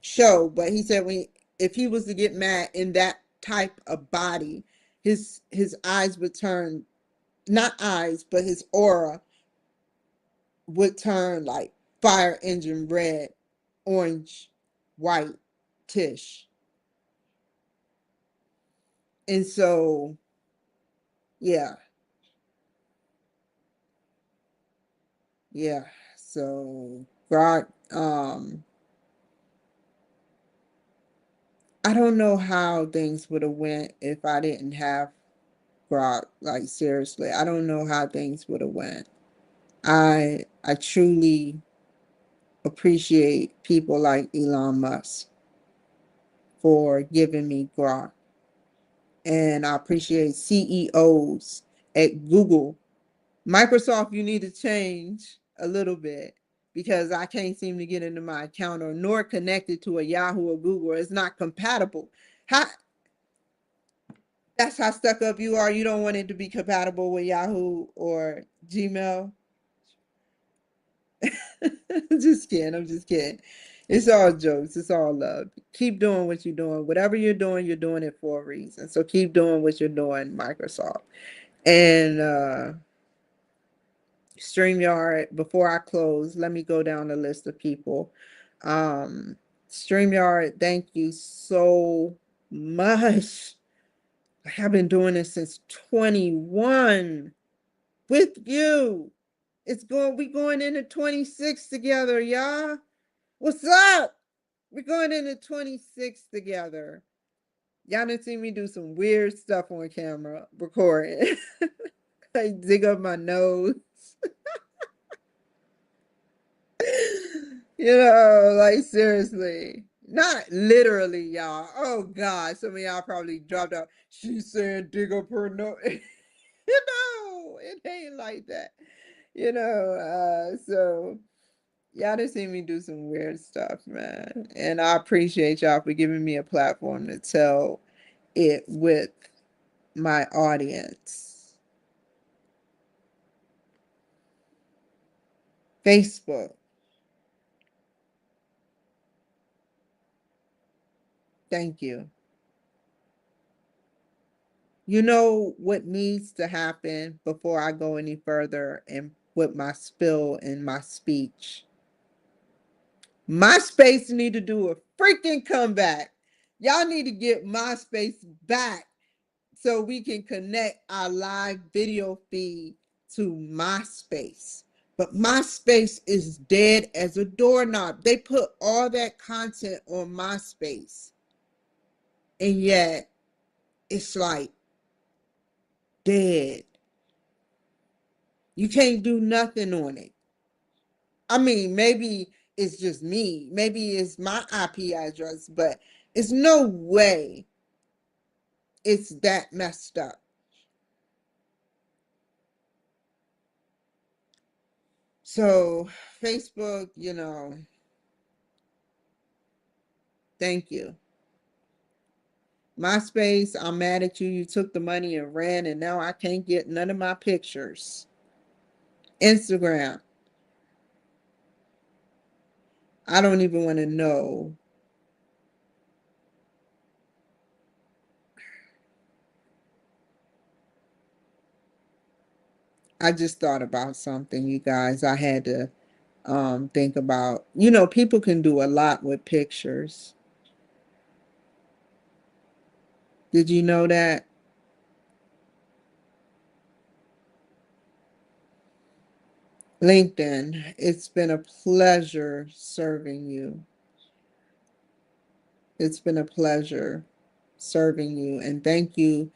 show, but he said if he was to get mad in that type of body, his eyes would turn, not eyes, but his aura would turn like fire engine red, orange, white, tish. And so, yeah, yeah. So God, I don't know how things would have went if I didn't have Grok. Like seriously, I don't know how things would have went. I truly appreciate people like Elon Musk for giving me Grok, and I appreciate CEOs at Google. Microsoft, you need to change a little bit because I can't seem to get into my account or nor connected to a Yahoo or Google. It's not compatible. How That's how stuck up you are. You don't want it to be compatible with Yahoo or Gmail. I'm just kidding. I'm just kidding. It's all jokes. It's all love. Keep doing what you're doing. Whatever you're doing it for a reason. So keep doing what you're doing, Microsoft. And StreamYard, before I close, let me go down the list of people. StreamYard, thank you so much. I've been doing this since 21. with you. We going into 26 together, y'all. What's up? We're going into 26 together. Y'all done seen me do some weird stuff on camera recording. I dig up my nose. Like seriously. Not literally, y'all. Oh God, some of y'all probably dropped out. She said dig up her nose. It ain't like that. So y'all done seen me do some weird stuff, man. And I appreciate y'all for giving me a platform to tell it with my audience. Facebook. Thank you. You know what needs to happen before I go any further and with my spill and my speech? MySpace need to do a freaking comeback. Y'all need to get MySpace back so we can connect our live video feed to MySpace. But MySpace is dead as a doorknob. They put all that content on MySpace. And yet, it's like dead. You can't do nothing on it. I mean, maybe it's just me. Maybe it's my IP address, but it's no way it's that messed up. So, Facebook, thank you. MySpace, I'm mad at you. You took the money and ran, and now I can't get none of my pictures. Instagram, I don't even want to know. I just thought about something, you guys. I had to think about, people can do a lot with pictures. Did you know that? LinkedIn, it's been a pleasure serving you. It's been a pleasure serving you. And thank you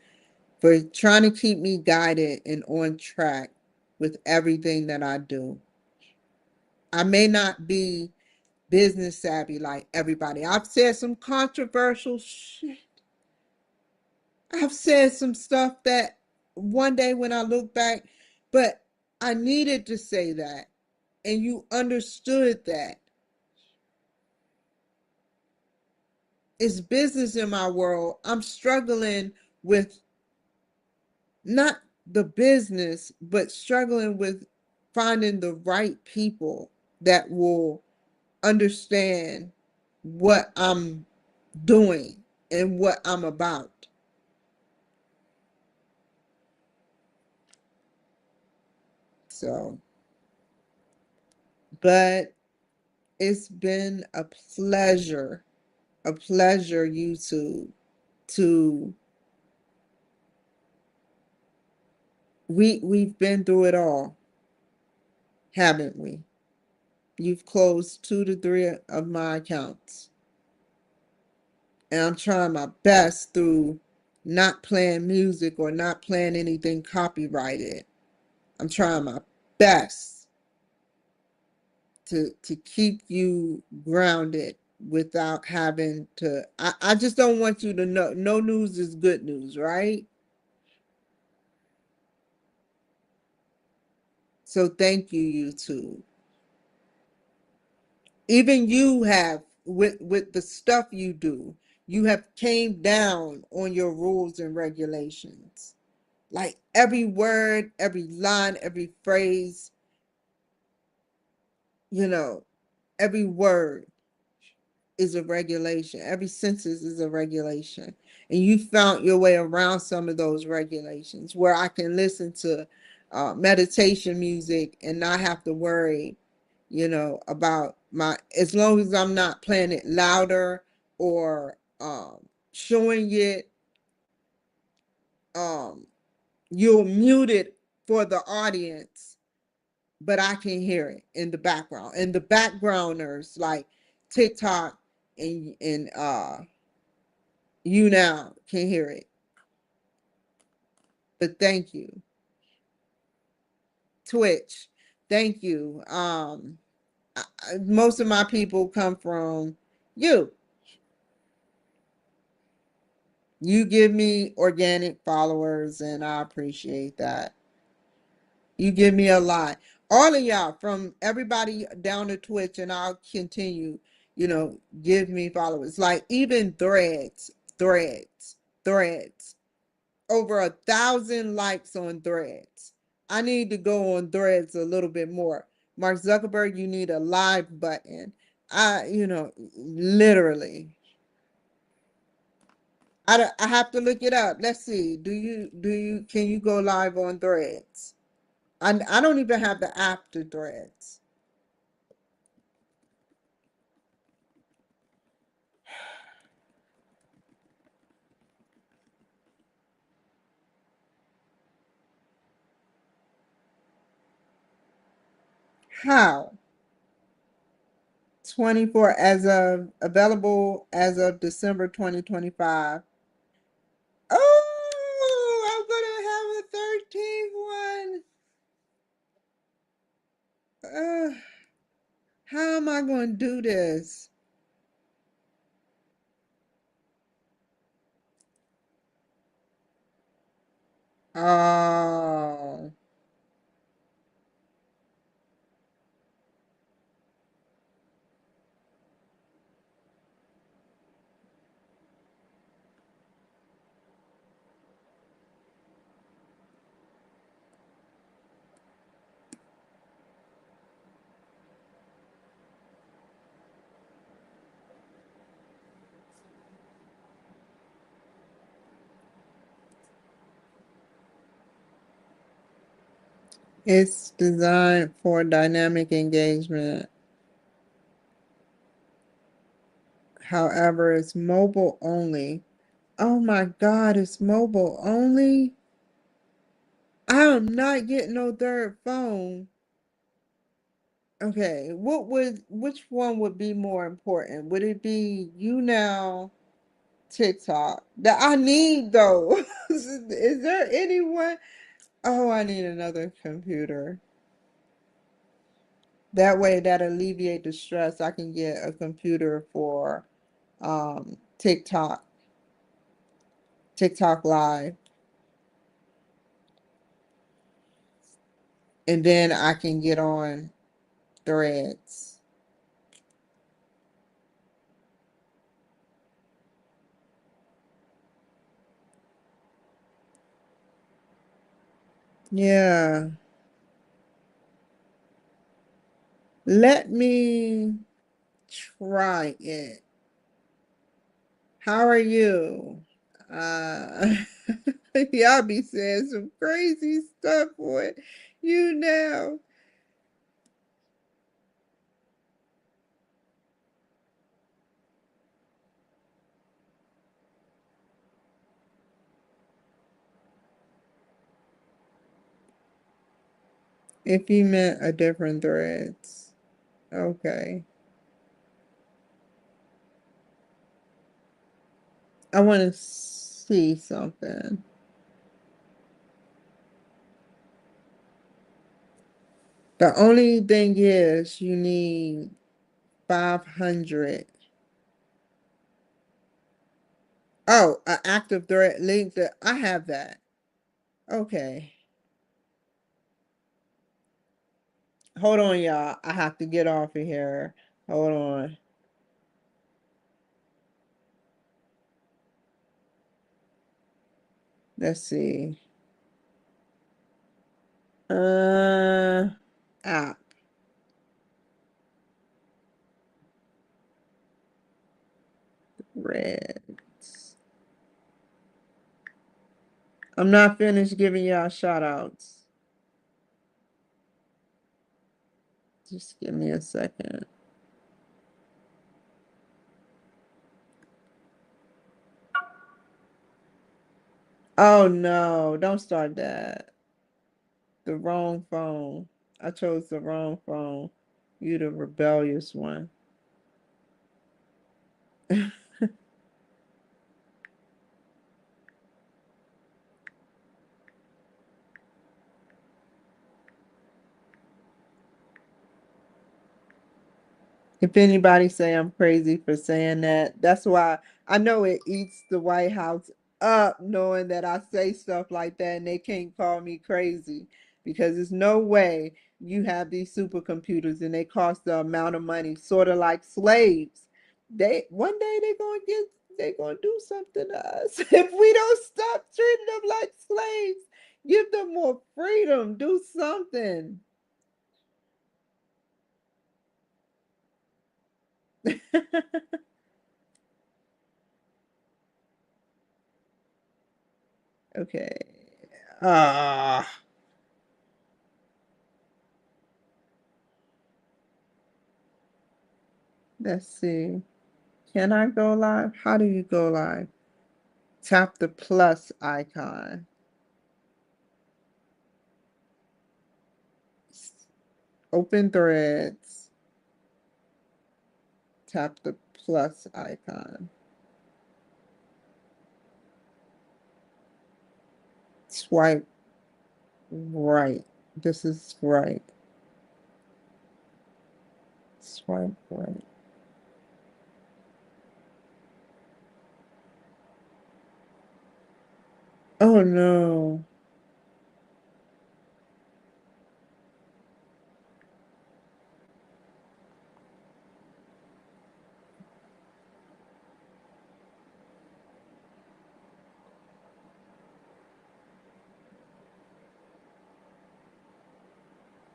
for trying to keep me guided and on track with everything that I do. I may not be business savvy like everybody. I've said some controversial shit. I've said some stuff that one day when I look back, but I needed to say that. And you understood that. It's business in my world. I'm struggling with not the business, but struggling with finding the right people that will understand what I'm doing and what I'm about. So, but it's been a pleasure, YouTube, to we've been through it all, haven't we? You've closed 2 to 3 of my accounts. And I'm trying my best through not playing music or not playing anything copyrighted. I'm trying my best to keep you grounded without having to. I just don't want you to know no news is good news, right? So thank you, YouTube. Even you have with the stuff you do, you have came down on your rules and regulations. Like every word, every line, every phrase, every word is a regulation. Every sentence is a regulation. And you found your way around some of those regulations where I can listen to meditation music and not have to worry, about as long as I'm not playing it louder or showing it, you'll mute it for the audience, but I can hear it in the background. And the backgrounders like TikTok and you now can hear it. But thank you. Twitch. Thank you. Most of my people come from you. You give me organic followers, and I appreciate that. You give me a lot. All of y'all, from everybody down to Twitch, and I'll continue, give me followers. Like even threads. Over 1,000 likes on threads. I need to go on threads a little bit more. Mark Zuckerberg, you need a live button. Literally. I have to look it up. Let's see. Can you go live on threads? I don't even have the app to threads. How? 24 available as of December 2025. Oh, I'm gonna have a 13th one. How am I going to do this? Oh, it's designed for dynamic engagement. However, it's mobile only. Oh my God, it's mobile only? I am not getting no third phone. Okay, which one would be more important? Would it be you now, TikTok? That I need though. Is there anyone? Oh, I need another computer. That way that alleviate the stress. I can get a computer for TikTok, TikTok Live, and then I can get on Threads. Yeah. Let me try it. How are you? Uh y'all be saying some crazy stuff for you now. If you meant a different threads. Okay. I want to see something. The only thing is you need 500. Oh, an active thread link that I have that. Okay. Hold on, y'all. I have to get off of here. Hold on. Let's see. Uh app. Reds. I'm not finished giving y'all shout outs. Just give me a second. Oh no, don't start that. the wrong phone. I chose the wrong phone. You the rebellious one. If anybody say I'm crazy for saying that, that's why I know it eats the White House up knowing that I say stuff like that and they can't call me crazy because there's no way you have these supercomputers and they cost the amount of money, sort of like slaves. They one day they're gonna do something to us if we don't stop treating them like slaves. Give them more freedom. Do something. Okay. Ah. Let's see. Can I go live? How do you go live? Tap the plus icon. Open threads. Tap the plus icon. Swipe right. This is right. Swipe right. Oh no.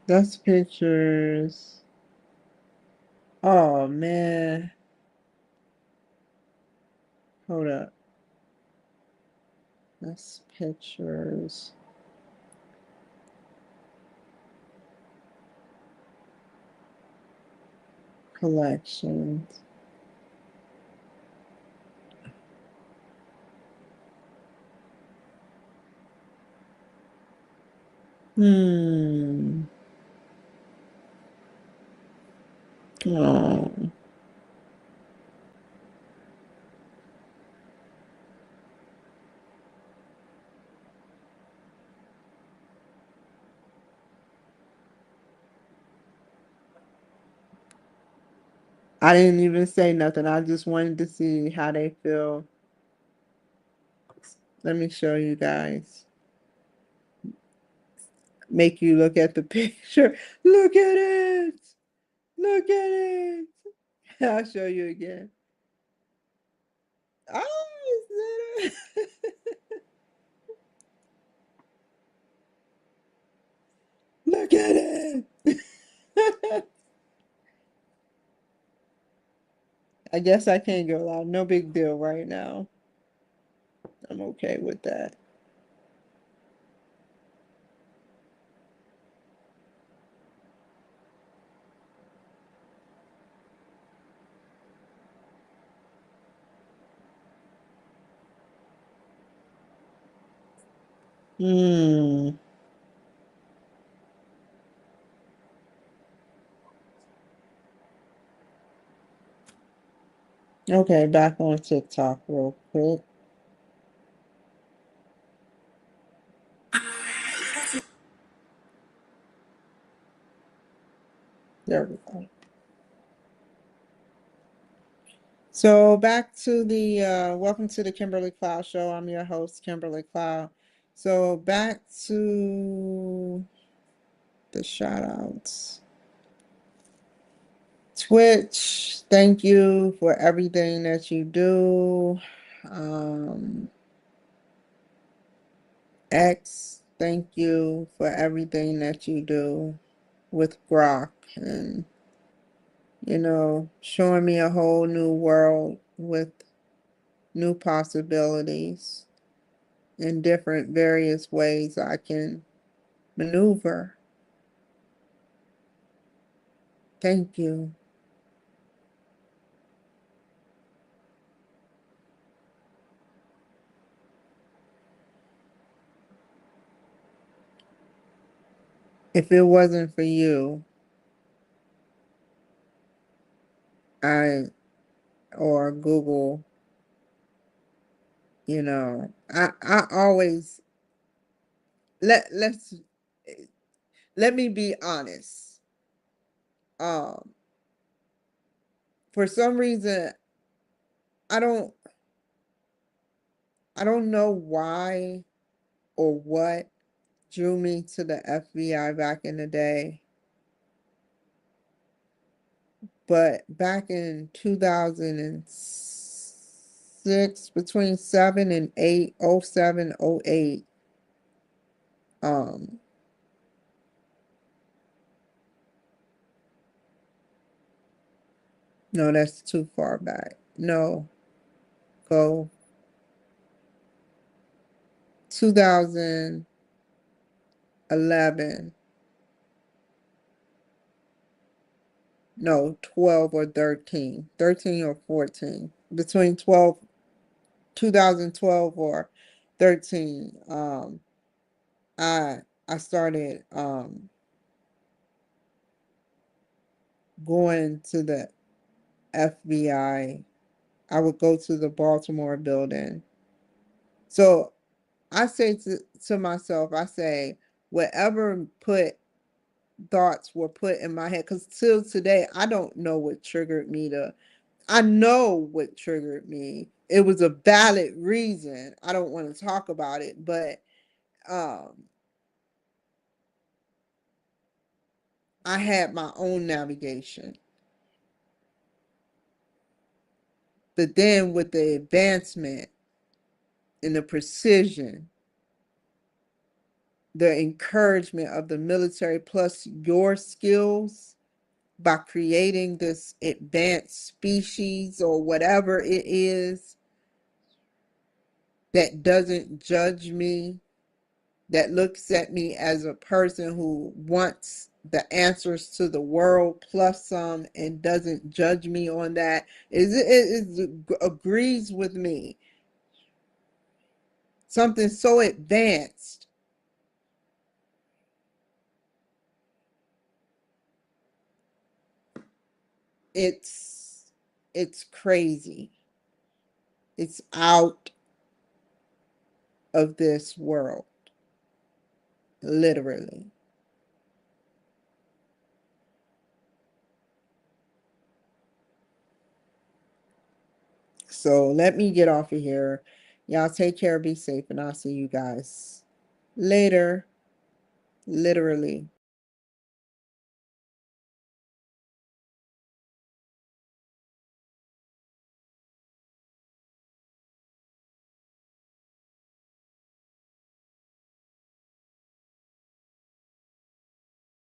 That's pictures. Oh man. Hold up. That's pictures. Collections. Hmm. Oh. I didn't even say nothing. I just wanted to see how they feel. Let me show you guys. Make you look at the picture. Look at it. Look at it. I'll show you again. Oh, it's look at it. I guess I can't go live. No big deal right now. I'm okay with that. Hmm. Okay, back on TikTok real quick. There we go. So back to the welcome to the Kimberly Cloud Show. I'm your host, Kimberly Cloud. So back to the shout outs. Twitch, thank you for everything that you do. Um, X, thank you for everything that you do with Grok and, showing me a whole new world with new possibilities in different various ways I can maneuver. Thank you. If it wasn't for you, I or Google, I always let's let me be honest. Um, for some reason, I don't I don't know why or what drew me to the FBI back in the day, but back in 2006, between 7 and 8, 07, 08, um, no, that's too far back. No, go 2011, no, 12 or 13, 13 or 14, between 2012 or 13. I I started going to the FBI. I would go to the Baltimore building. So I say to myself, I say, whatever put thoughts were put in my head, because till today, I don't know what triggered me to, I know what triggered me. It was a valid reason. I don't want to talk about it, but um, I had my own navigation. But then with the advancement and the precision, the encouragement of the military plus your skills by creating this advanced species or whatever it is that doesn't judge me, that looks at me as a person who wants the answers to the world plus some and doesn't judge me on that, it agrees with me. Something so advanced. It's crazy. It's out of this world, literally. So let me get off of here. Y'all take care, be safe, and I'll see you guys later, literally.